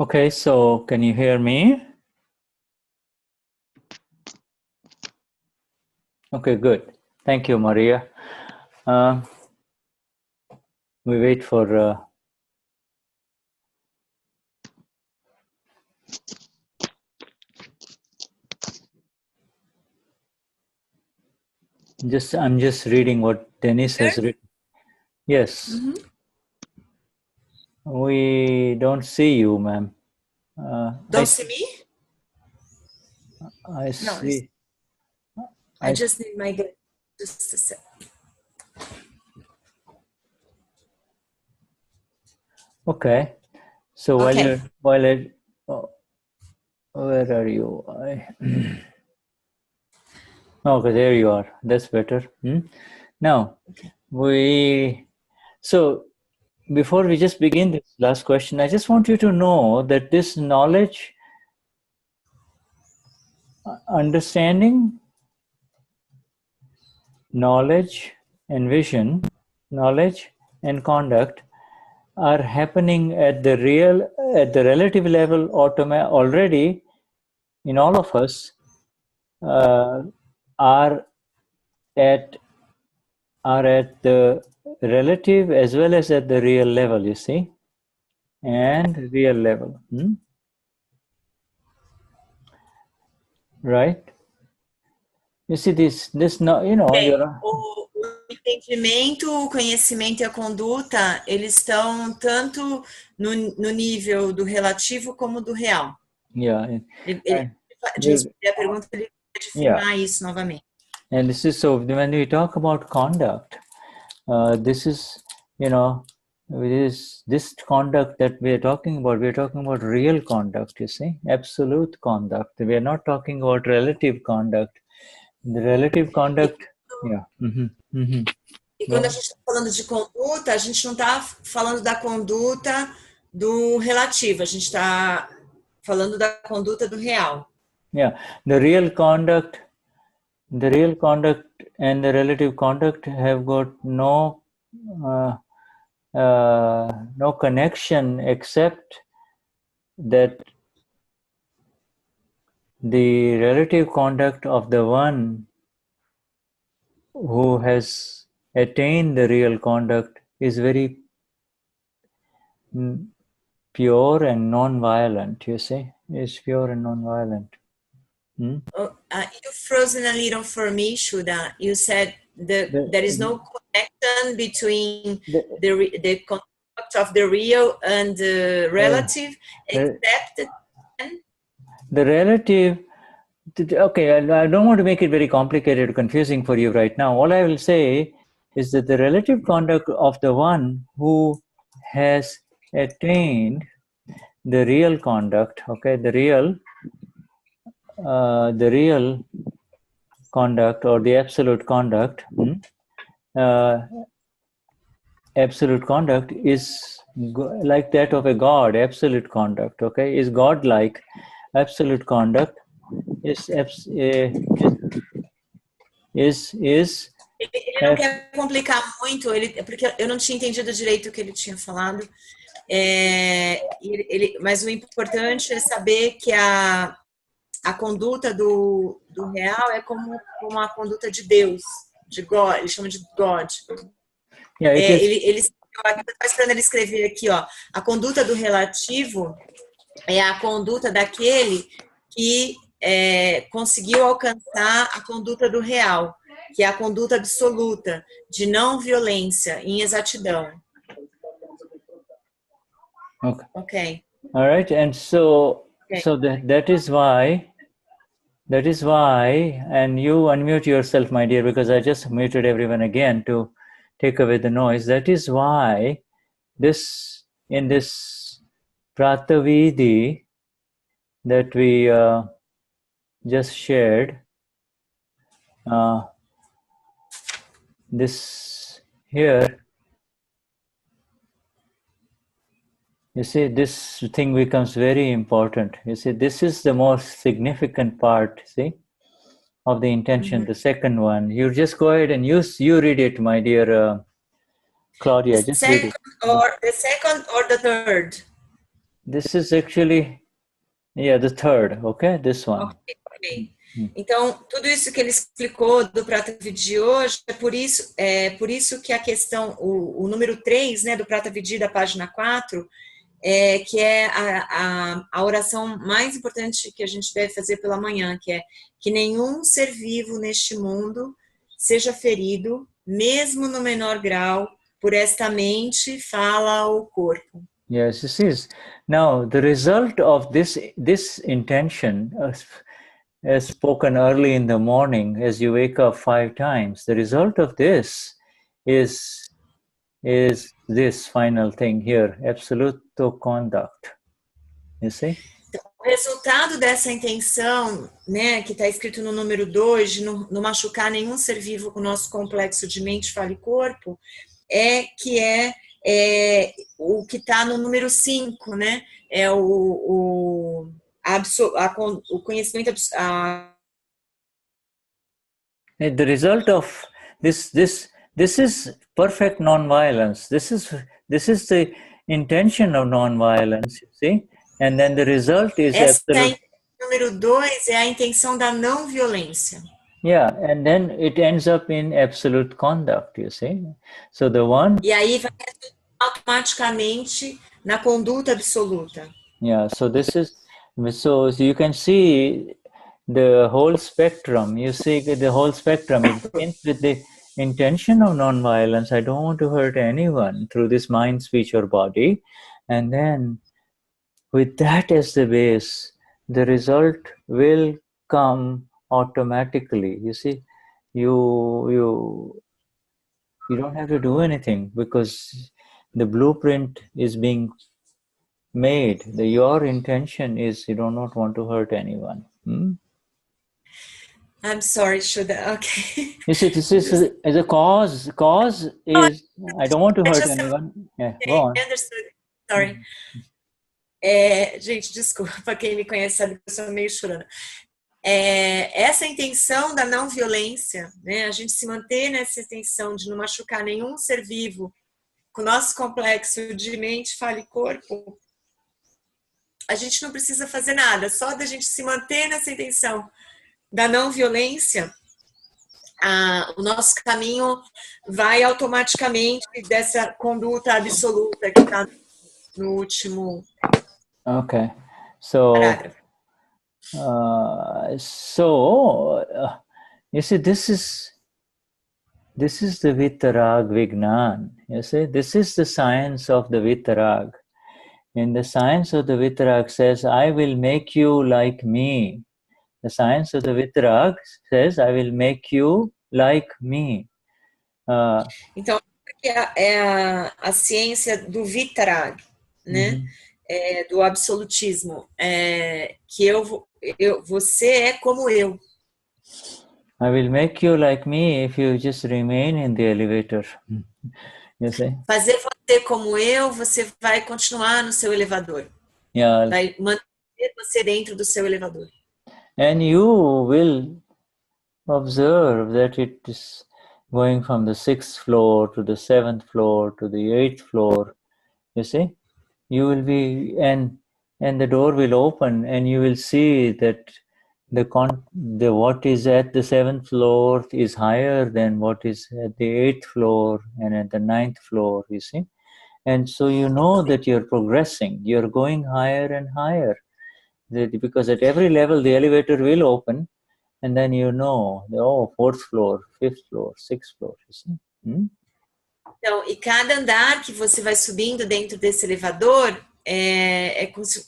Okay, so can you hear me? Okay, good. Thank you, Maria. We wait for I'm just reading what Dennis has written. Yes. Mm-hmm. We don't see you, ma'am. Don't see me? I see. I just need my glass. Just a sec. Okay. So Okay. where are you? Okay, there you are. That's better. Now, so before we just begin this last question, I just want you to know that this knowledge, understanding, knowledge and vision, knowledge and conduct are happening at the relative level already in all of us, are at the relative as well as at the real level, you see, and real level. Right? You see this no, you know, O entendimento, o conhecimento e a conduta, eles estão tanto no nível do relativo como do real. Yeah. De responder a pergunta, ele vai afirmar isso novamente. And this is so when we talk about conduct, this is, you know, this conduct that we're talking about real conduct, you see, absolute conduct. We are not talking about relative conduct. The relative conduct, E quando a gente está falando de conduta, a gente não está falando da conduta do relativo, a gente está falando da conduta do real. Yeah, the real conduct and the relative conduct have got no connection except that the relative conduct of the one who has attained the real conduct is very pure and non-violent, you see, is pure and non-violent. You frozen a little for me, Shuddha. You said there is no connection between the conduct of the real and the relative, except the relative. Okay, I don't want to make it very complicated or confusing for you right now. All I will say is that the relative conduct of the one who has attained the real conduct, okay, the real conduct or the absolute conduct, absolute conduct is like that of a god. Absolute conduct, okay, is god-like. Absolute conduct is Ele não quer complicar muito, porque eu não tinha entendido direito o que ele tinha falado. Mas o importante é saber que a conduta do real é como a conduta de Deus, de God, ele chama de God. Ele está esperando ele escrever aqui, ó, a conduta do relativo é a conduta daquele que conseguiu alcançar a conduta do real, que é a conduta absoluta, de não violência, em exatidão. Okay. All right, and so that is why, and you unmute yourself, my dear, because I just muted everyone again to take away the noise. That is why in this Pratah Vidhi that we just shared, this here, you see, this thing becomes very important. You see, this is the most significant part, see, of the intention, the second one. You just go ahead and you read it, my dear Claudia. The second or the third? This is actually, the third, okay? This one. Okay. Então, tudo isso que ele explicou do Pratah Vidhi de hoje, é por isso que a questão, o número 3, né, do Pratah Vidhi da página 4, que é a oração mais importante que a gente deve fazer pela manhã, que é que nenhum ser vivo neste mundo seja ferido, mesmo no menor grau, por esta mente, fala ou corpo. Yes, this is. Now, the result of this intention, spoken early in the morning as you wake up 5 times. The result of this is this final thing here, absoluto conduct. You see? O resultado dessa intenção, né, que está escrito no número 2, de não machucar nenhum ser vivo com o nosso complexo de mente, fala e corpo, é o que está no número 5, né? É o conhecimento. The result of this is perfect non-violence. This is the intention of non-violence, you see? And then the result is absolute. Número 2 é a intenção da não violência. Yeah, and then it ends up in absolute conduct, you see? So the one. E aí vai automaticamente na conduta absoluta. Yeah, so this is, so you can see the whole spectrum. You see the whole spectrum. It begins with the intention of non-violence. I don't want to hurt anyone through this mind, speech, or body. And then with that as the base, the result will come automatically. You see, you don't have to do anything because the blueprint is being made. Your intention is you do not want to hurt anyone. I'm sorry, Shuddha. Okay. You see, this is as a cause. Cause is I don't want to hurt anyone. Yeah, go on. I understood. Sorry. Gente, desculpa, quem me conhece sabe que eu sou meio chorona. Essa intenção da não violência, né? A gente se manter nessa intenção de não machucar nenhum ser vivo com o nosso complexo de mente, fala e corpo, a gente não precisa fazer nada, só da gente se manter nessa intenção da não violência, o nosso caminho vai automaticamente dessa conduta absoluta que está no último Okay, so parágrafo. You see, this is the Vitarag Vignan. You see, this is the science of the Vitarag. And the science of the Vitarag says, I will make you like me. The science of the Vitarag says, I will make you like me. Então, é a ciência do Vitarag, né? Do absolutismo, que você é como eu. I will make you like me if you just remain in the elevator. You see? Fazer você como eu, você vai continuar no seu elevador. Yeah. Vai manter você dentro do seu elevador. And you will observe that it is going from the 6th floor to the 7th floor to the 8th floor. You see? You will be, and the door will open, and you will see that the what is at the 7th floor is higher than what is at the 8th floor and at the 9th floor. You see, and so you know that you're progressing. You're going higher and higher, because at every level the elevator will open, and then you know, 4th floor, 5th floor, 6th floor. You see. Então, e cada andar que você vai subindo dentro desse elevador,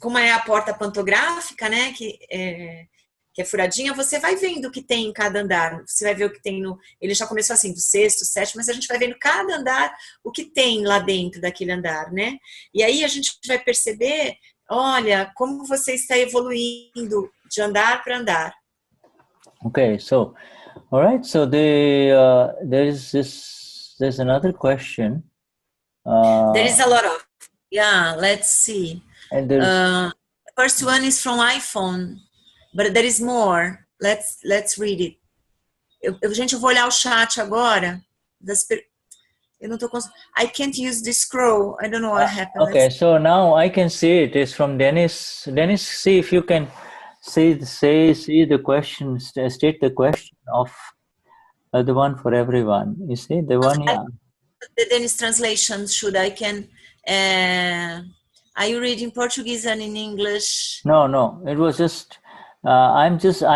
como é a porta pantográfica, né, que é furadinha, você vai vendo o que tem em cada andar. Você vai ver o que tem ele já começou assim, do 6º, 7º, mas a gente vai vendo cada andar o que tem lá dentro daquele andar, né? E aí a gente vai perceber, olha, como você está evoluindo de andar para andar. Okay, so, all right, so there's another question. There is a lot of, let's see. And the first one is from iPhone, but there is more. Let's read it. Gente, eu vou olhar o chat agora. Eu não tô I can't use the scroll. I don't know what happened. Okay, so now I can see it. It's from Dennis. Dennis, see if you can see the question, state the question of the one for everyone. You see the one, yeah. The Dennis translation, I can. Are you reading Portuguese and in English? No. It was just. I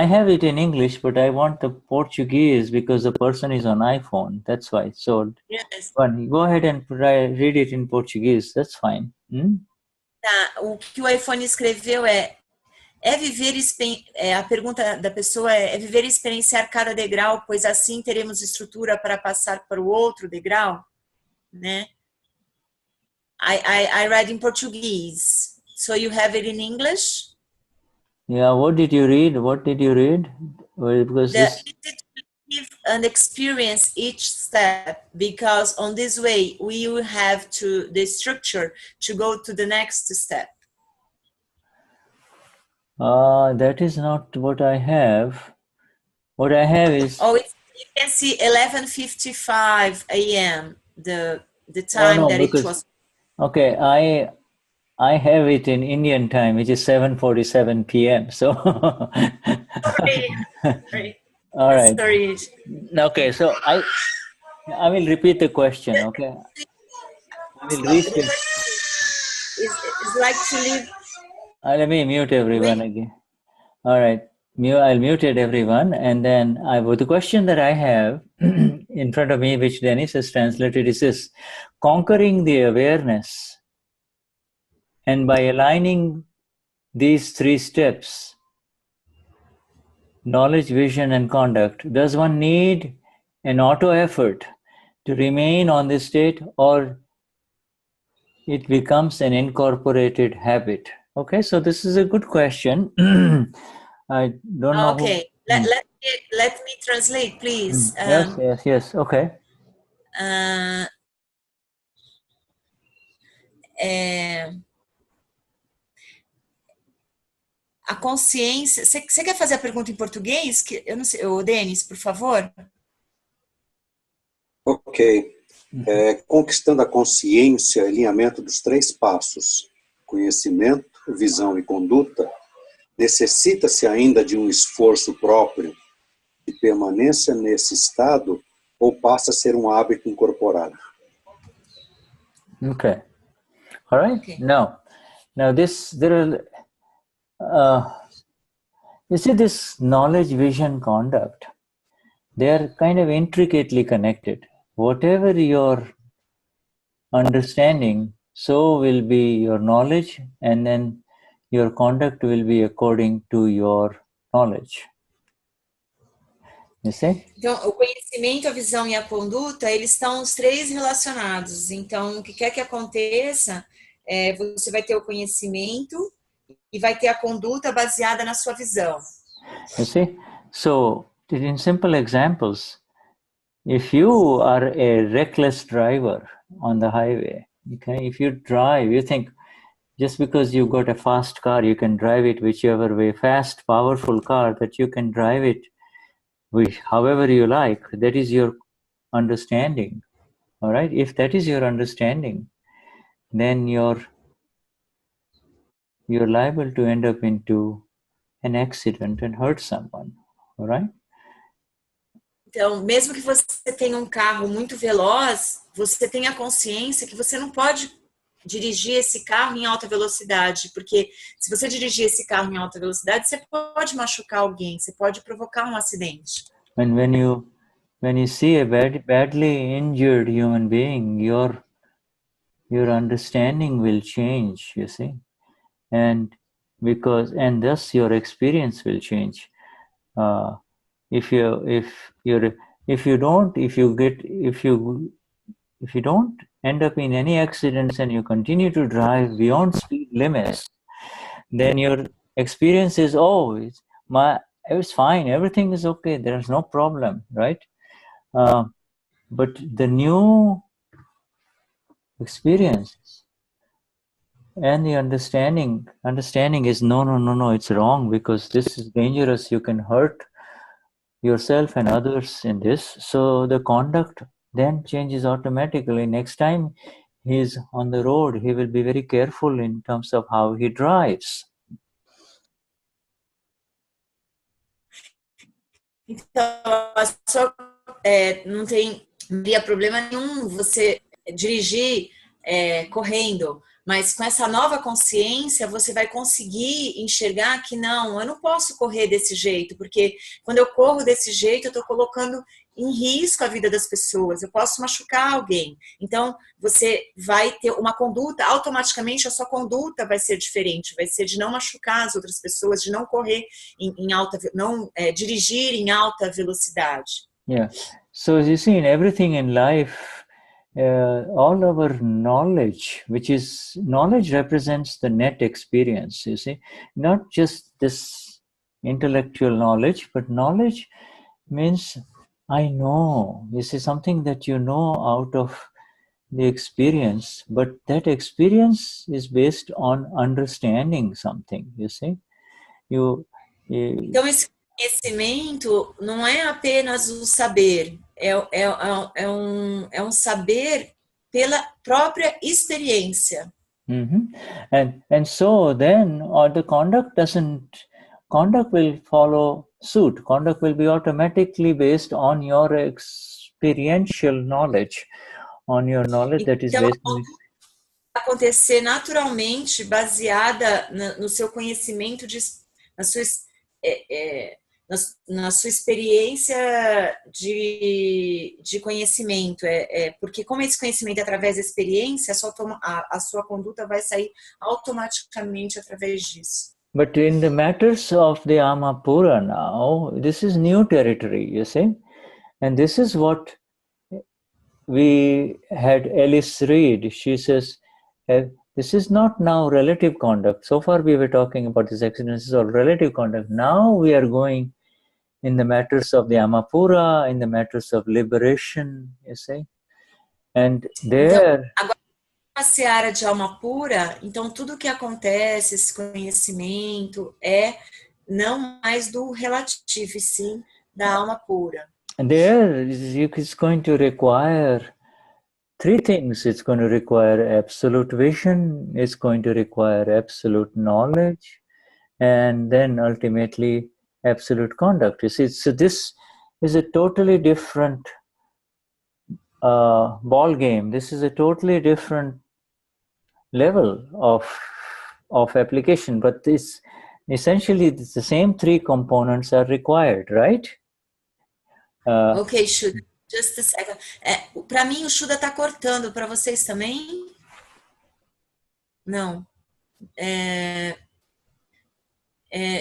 have it in English, but I want the Portuguese because the person is on iPhone. That's why. So, yes. Go ahead and read it in Portuguese. That's fine. Tá. O que o iPhone escreveu a pergunta da pessoa é viver e experienciar cada degrau, pois assim teremos estrutura para passar para o outro degrau, né? I read in Portuguese, so you have it in English? Yeah, what did you read? What did you read? Well, because this... Live and experience each step, because on this way we will have the structure to go to the next step. That is not what I have. What I have is... Oh, you can see 11:55 a.m. the time no, that because, it was. Okay, I have it in Indian time, which is 7:47 p.m. So... Sorry. All right. Sorry. Okay, so I will repeat the question, okay? I will restate. It's like to live. Let me mute everyone again. All right, I'll mute everyone, and then the question that I have in front of me, which Dennis has translated, is this: conquering the awareness, and by aligning these 3 steps, knowledge, vision, and conduct, does one need an auto effort to remain on this state, or it becomes an incorporated habit? Okay, so this is a good question. I don't know. Okay, let me translate, please. Yes. Okay. A consciência. Você quer fazer a pergunta em português? Eu não sei. Ô, Denis, por favor. Ok. Conquistando a consciência, alinhamento dos 3 passos, conhecimento, visão e conduta, necessita-se ainda de um esforço próprio de permanência nesse estado ou passa a ser um hábito incorporado? Okay. All right. Okay. Now you see, this knowledge, vision, conduct, they are kind of intricately connected. Whatever your understanding, so will be your knowledge, and then your conduct will be according to your knowledge. You see? Então, o conhecimento, a visão e a conduta, eles estão os 3 relacionados. Então, o que quer que aconteça, você vai ter o conhecimento e vai ter a conduta baseada na sua visão. You see? So, in simple examples, if you are a reckless driver on the highway, okay, if you drive, you think just because you got a fast car, you can drive it whichever way, fast, powerful car, that you can drive it however you like. That is your understanding. All right. If that is your understanding, then you're liable to end up into an accident and hurt someone. All right. Então, mesmo que você tenha um carro muito veloz, você tenha consciência que você não pode dirigir esse carro em alta velocidade, porque se você dirigir esse carro em alta velocidade, você pode machucar alguém, você pode provocar um acidente. And when you see a badly injured human being, your understanding will change, you see, and thus your experience will change. If you don't end up in any accidents and you continue to drive beyond speed limits, then your experience is it's fine, everything is okay, there's no problem, right? But the new experience and the understanding is no, it's wrong, because this is dangerous, you can hurt yourself and others in this. So the conduct then changes automatically. Next time he's on the road, he will be very careful in terms of how he drives. Então, não teria problema nenhum você dirigir correndo, Mas com essa nova consciência, você vai conseguir enxergar que não, eu não posso correr desse jeito, porque quando eu corro desse jeito, eu estou colocando em risco a vida das pessoas, eu posso machucar alguém. Então, você vai ter uma conduta, automaticamente a sua conduta vai ser diferente, vai ser de não machucar as outras pessoas, de não correr em alta, não dirigir em alta velocidade. Yeah. So you see, in everything in life, all our knowledge, which is knowledge represents the net experience, you see, not just this intellectual knowledge, but knowledge means I know, you see, something that you know out of the experience, but that experience is based on understanding something, you see. Então, esse conhecimento não é apenas o saber, é um saber pela própria experiência. And so then the conduct will follow suit. Conduct will be automatically based on your experiential knowledge, on your knowledge that is based on... acontecer naturalmente baseada no seu conhecimento, na sua experiência de conhecimento. Porque como esse conhecimento é através da experiência, a sua conduta vai sair automaticamente através disso. But in the matters of the Amapura now, this is new territory, you see. And this is what we had Alice read. She says, this is not now relative conduct. So far we were talking about this accident, this is all relative conduct. Now we are going in the matters of the Amapura, in the matters of liberation, you see. And there... Então, agora, na seara de alma pura, então tudo que acontece, esse conhecimento, é não mais do relativo, e sim da alma pura. And there it's going to require three things. It's going to require absolute vision, it's going to require absolute knowledge, and then ultimately absolute conduct. You see, so this is a totally different ball game. This is a totally different level of application, but this essentially the same three components are required, right? Ok, Shuddha, just a second. Para mim o Shuddha está cortando, para vocês também? Não.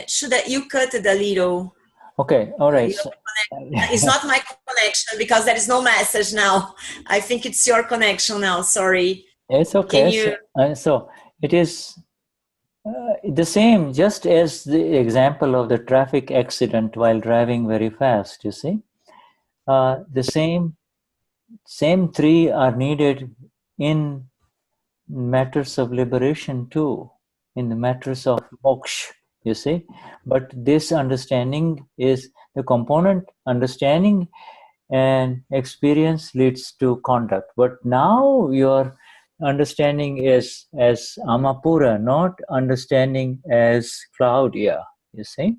Shuddha, you cut it a little. Okay, all right. It's not my connection because there is no message now. I think it's your connection now, sorry. It's okay. So it is the same, just as the example of the traffic accident while driving very fast, you see. The same three are needed in matters of liberation too, in the matters of moksha, you see. But this understanding is the component. Understanding and experience leads to conduct. But now your understanding is as Amapura, not understanding as Claudia, you see.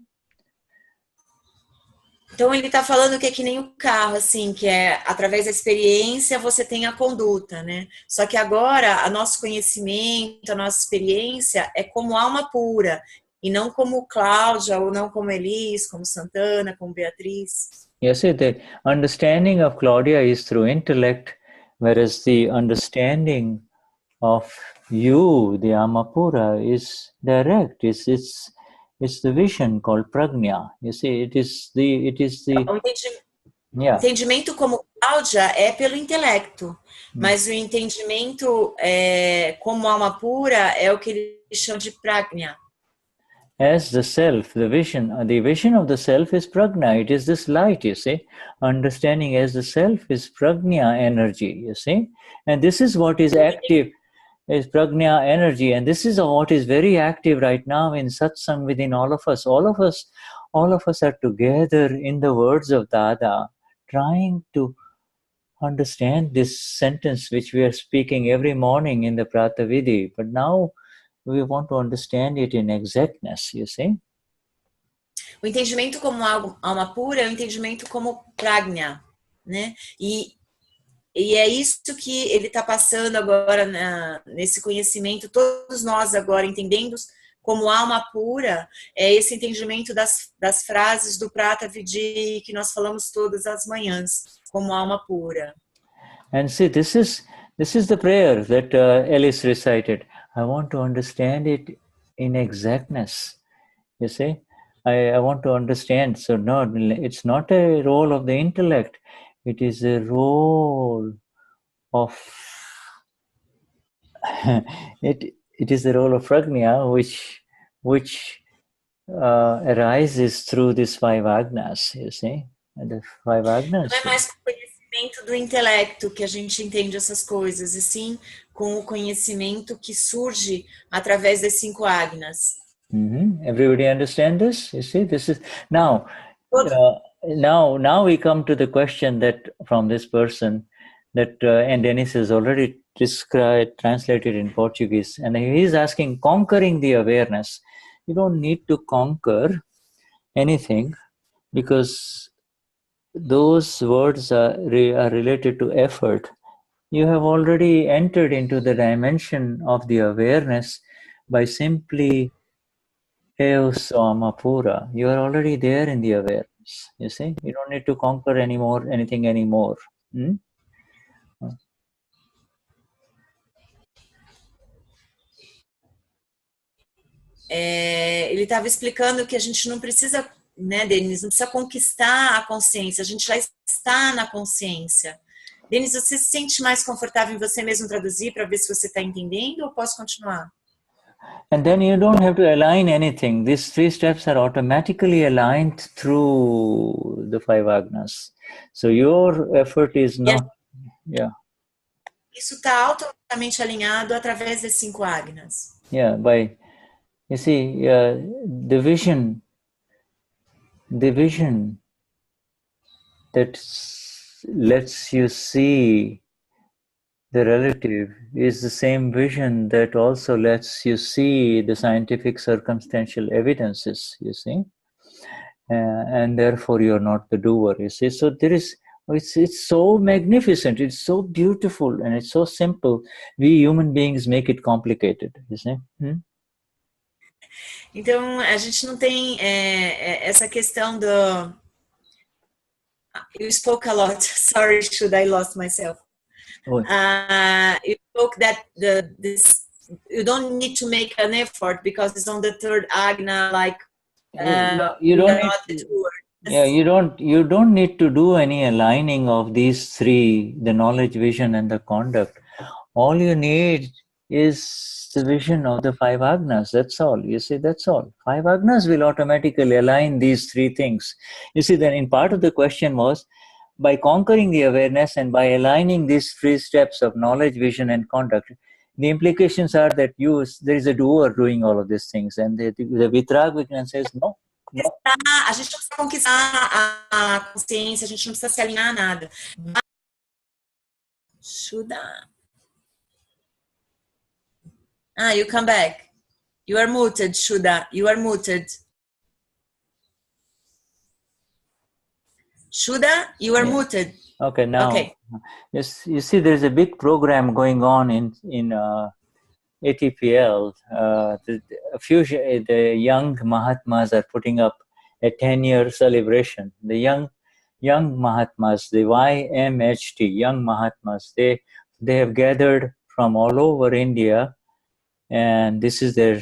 Então ele está falando que é que nem o carro, assim, que é através da experiência você tem a conduta, né? Só que agora o nosso conhecimento, a nossa experiência é como alma pura e não como Cláudia ou não como Elis, como Santana, como Beatriz. Yes, the understanding of Claudia is through intellect, whereas the understanding of you, the Amapura, is direct. It's the vision called prajna. You see, it is the O entendimento como Cláudia é pelo intelecto, mas o entendimento como alma pura é o que eles chamam de prajna. As the self, the vision of the self is prajna. It is this light, you see. Understanding as the self is prajna energy, you see. And this is what is active, is prajna energy. And this is what is very active right now in satsang within all of us. All of us are together in the words of Dada, trying to understand this sentence which we are speaking every morning in the Pratah Vidhi. But now we want to understand it in exactness, you see. O entendimento como alma pura é o entendimento como prajna, né? E E é isso que ele está passando agora nesse conhecimento, todos nós agora entendendo como alma pura, é esse entendimento das frases do Pratah Vidhi que nós falamos todas as manhãs, como alma pura. And see, this is the prayer that Alice recited. I want to understand it in exactness. You see, I want to understand. So no, it's not a role of the intellect. It is a role of it is the role of prajna, which arises through these 5 agnas. You see, and the 5 agnas. Não é mais com o conhecimento do intelecto que a gente entende essas coisas, e sim com o conhecimento que surge através das 5 agnas. Everybody understand this? You see, this is now. Now we come to the question that from this person that and Dennis has already translated in Portuguese, and he is asking, conquering the awareness. You don't need to conquer anything because those words are related to effort. You have already entered into the dimension of the awareness by simply Samapura. You are already there in the awareness. You see, you don't need to conquer anything anymore. Ele estava explicando que a gente não precisa, né, Denis, não precisa conquistar a consciência, a gente já está na consciência. Denis, você se sente mais confortável em você mesmo traduzir para ver se você está entendendo ou posso continuar? And then you don't have to align anything. These 3 steps are automatically aligned through the 5 agnas. So your effort is not... Isso está automaticamente alinhado através das 5 agnas. Yeah, by... You see, the vision that lets you see the relative is the same vision that also lets you see the scientific circumstantial evidences, you see, and therefore you're not the doer, you see. So there is, it's so magnificent, it's so beautiful, and it's so simple. We human beings make it complicated, you see. Então, a gente não tem essa questão do... You spoke a lot. Sorry, Shuddha, I lost myself. You spoke that you don't need to make an effort because it's on the 3rd agna, like you don't need to do any aligning of these 3, the knowledge, vision, and the conduct. All you need is the vision of the 5 agnas. That's all. You see, that's all. 5 agnas will automatically align these 3 things. You see, then in part of the question was, by conquering the awareness and by aligning these 3 steps of knowledge, vision, and conduct, the implications are that there is a doer doing all of these things. And the Vitrag Vignan says, no. A gente não precisa conquistar a consciência, a gente não precisa se alinhar a nada. Shuddha. You come back. You are muted, Shuddha. You are muted. Shuddha, you are muted. Okay, now. Okay. Yes, you see, there's a big program going on in ATPL. The young Mahatmas are putting up a 10-year celebration. The young Mahatmas, the YMHT, young Mahatmas, they have gathered from all over India. And this is their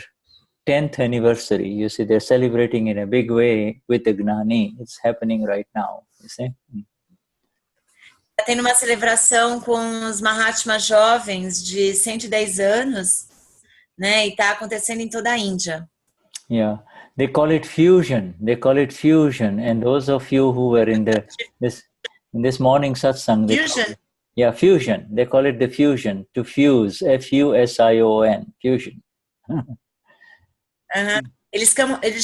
10th anniversary. You see, they're celebrating in a big way with the Gnani. It's happening right now, you see. Está tendo uma celebração com os Mahatmas jovens de 110 anos, né? E está acontecendo em toda a Índia. Yeah, they call it fusion. They call it fusion. And those of you who were in this morning satsang, Fusion. Fusion. They call it the fusion, to fuse, F-U-S-I-O-N, fusion. Eles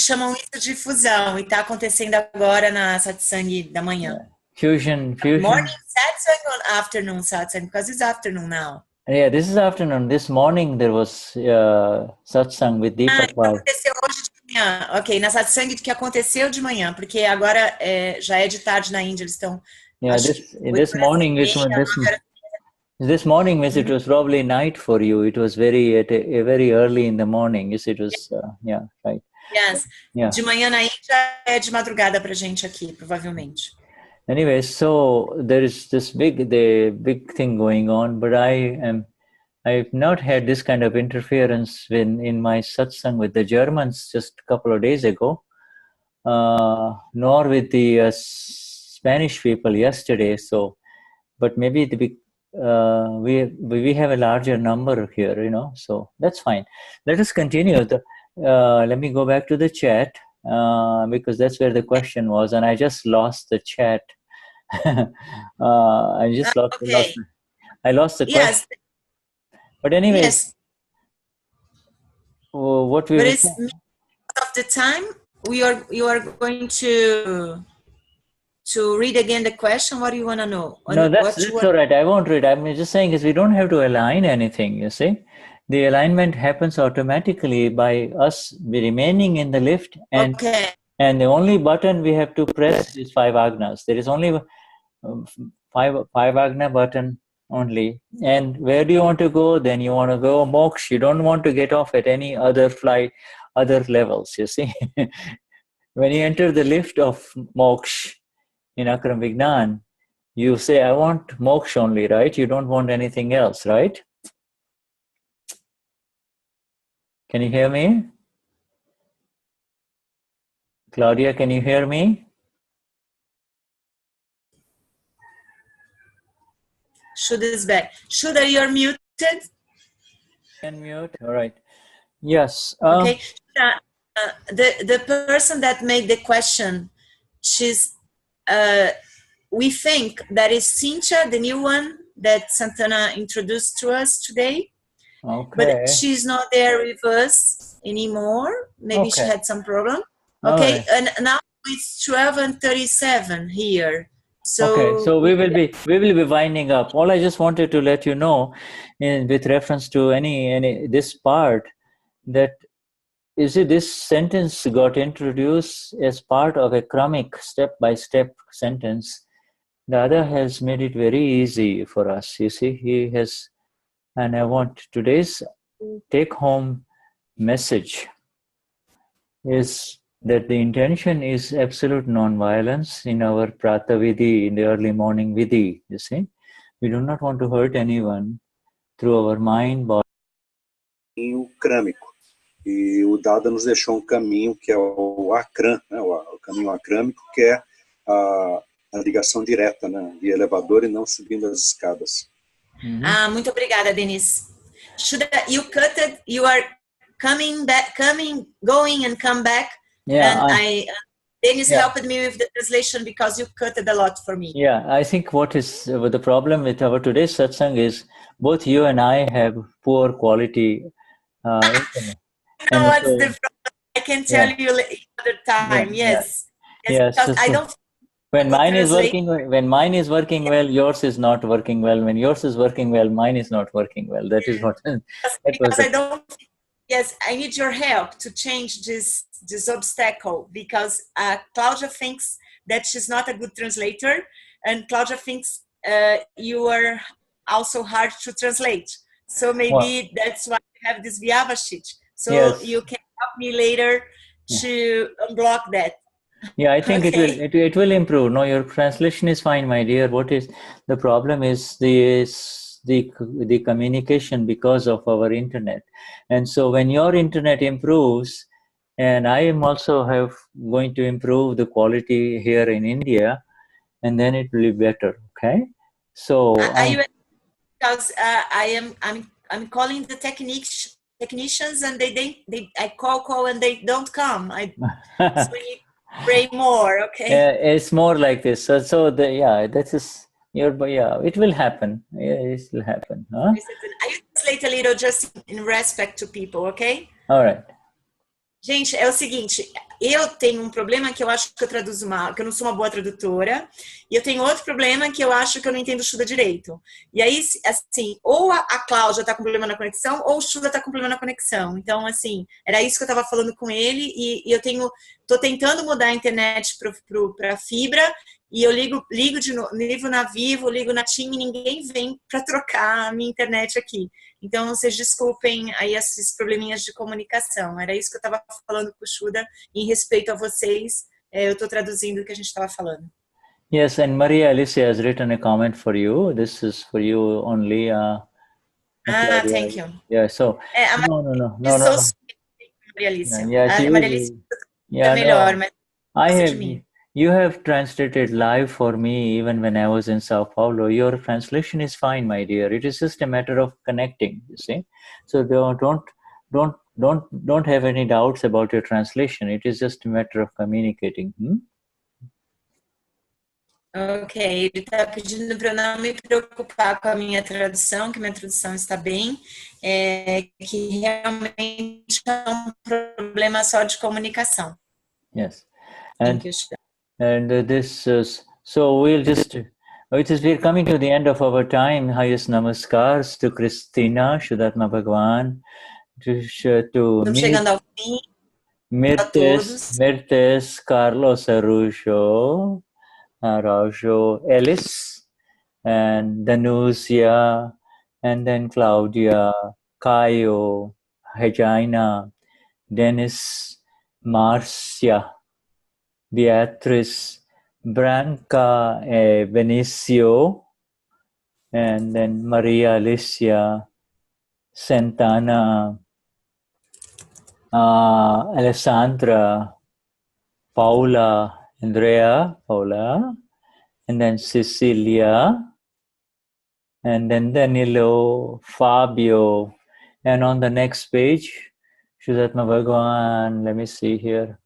chamam isso de fusão e está acontecendo agora na satsang da manhã. Fusion. Morning satsang or afternoon satsang? Because it's afternoon now. Yeah, this is afternoon. This morning there was satsang with Deepak. Aconteceu hoje de manhã. Ok, na satsang que aconteceu de manhã, porque agora já é de tarde na Índia, eles estão... Yeah, this morning it was This morning visit was probably night for you. It was very very early in the morning. Yes, it was. Yeah, right. Yes. Yeah. De manhã na Índia é de madrugada pra gente aqui, provavelmente. Anyway, so there is this big thing going on, but I've not had this kind of interference in my satsang with the Germans just a couple of days ago, nor with the Spanish people yesterday. So, but maybe we have a larger number here, you know. So that's fine. Let us continue. Let me go back to the chat because that's where the question was, and I just lost the chat. I just lost the question. Yes. But anyways, yes. what we but were it's saying, of the time you are going to read again the question. What do you want to know? No, that's all right. I won't read. I'm just saying is we don't have to align anything, you see. The alignment happens automatically by us remaining in the lift, and the only button we have to press is 5 agnas. There is only five agna button only. And where do you want to go? Then you want to go moksha. You don't want to get off at any other other levels, you see. When you enter the lift of moksha in Akram Vignan, you say, I want moksha only, right? You don't want anything else, right? Can you hear me? Claudia, can you hear me? Shuddha is back. Shuddha, you're muted. Unmute. All right. Yes. Okay. The person that made the question, she's we think that is Cynthia, the new one that Santana introduced to us today. Okay. But she's not there with us anymore. Maybe she had some problem. Okay. Right. And now it's 12:37 here. So okay, so we will be winding up. All I just wanted to let you know, with reference to any this part, that you see this sentence got introduced as part of a Kramic step-by-step sentence. The other has made it very easy for us. You see, he has, and I want today's take-home message is that the intention is absolute non-violence in our Pratah Vidhi, in the early morning Vidhi, you see. We do not want to hurt anyone through our mind, body. Crâmico. E o Dada nos deixou caminho que é o Akram, né, o caminho acrâmico, que é a ligação direta, né, via elevador e não subindo as escadas. Muito obrigada, Denise. You are coming back, going and come back. Yeah, and Dennis helped me with the translation because you cut it a lot for me. Yeah, I think what is the problem with our today's satsang is both you and I have poor quality internet. What's the problem? I can tell you another time. Yes. Because I don't. When mine is working well, yours is not working well. When yours is working well, mine is not working well. That is what. Because I don't. Yes, I need your help to change this obstacle because Claudia thinks that she's not a good translator, and Claudia thinks you are also hard to translate. So maybe that's why we have this Vyavashit. So you can help me later to unblock that. Yeah, I think it will improve. No, your translation is fine, my dear. What is the problem is the communication because of our internet. And so when your internet improves, and I am also going to improve the quality here in India, and then it will be better. Okay. So because I'm calling the technicians and I call and they don't come. So we need to pray more. Okay. It's more like this. So that is. It will happen. It will happen. Huh? I translate a little just in respect to people, okay? All right. Gente, é o seguinte, eu tenho um problema que eu acho que eu traduzo mal, que eu não sou uma boa tradutora, e eu tenho outro problema que eu acho que eu não entendo o Shuddha direito. E aí, assim, ou a Cláudia tá com problema na conexão, ou o Shuddha tá com problema na conexão. Então, assim, era isso que eu tava falando com ele, e eu tô tentando mudar a internet pra fibra, e eu ligo na Vivo, ligo na TIM e ninguém vem para trocar a minha internet aqui. Então, vocês desculpem aí esses probleminhas de comunicação. Era isso que eu estava falando com o Shuddha, em respeito a vocês, eu estou traduzindo o que a gente estava falando. Yes, and Maria Alicia has written a comment for you. This is for you only. Claudia. Thank you. Yeah, so no. Maria Alicia. Yes, Maria Alicia é melhor, mas you have translated live for me even when I was in Sao Paulo. Your translation is fine, my dear. It is just a matter of connecting, you see. So don't have any doubts about your translation. It is just a matter of communicating. Ok, ele está pedindo para eu não me preocupar com a minha tradução, que minha tradução está bem, que realmente é um problema só de comunicação. Yes, and this is, so we'll just, we're coming to the end of our time. Highest namaskars to Christina, Shuddhatma Bhagwan, to chegando ao fim, Mirtes, Carlos Araujo, Ellis, and Danusia, and then Claudia, Caio, Regina, Dennis, Marcia, Beatrice, Branca, Benicio, and then Maria Alicia, Santana, Alessandra, Paula, and then Cecilia, and then Danilo, Fabio, and on the next page, Shuddhatma Bhagwan, let me see here,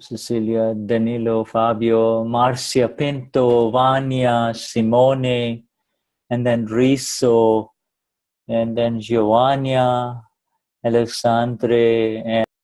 Cecilia, Danilo, Fabio, Marcia Pinto, Vania, Simone, and then Riso, and then Giovanna, Alexandre, and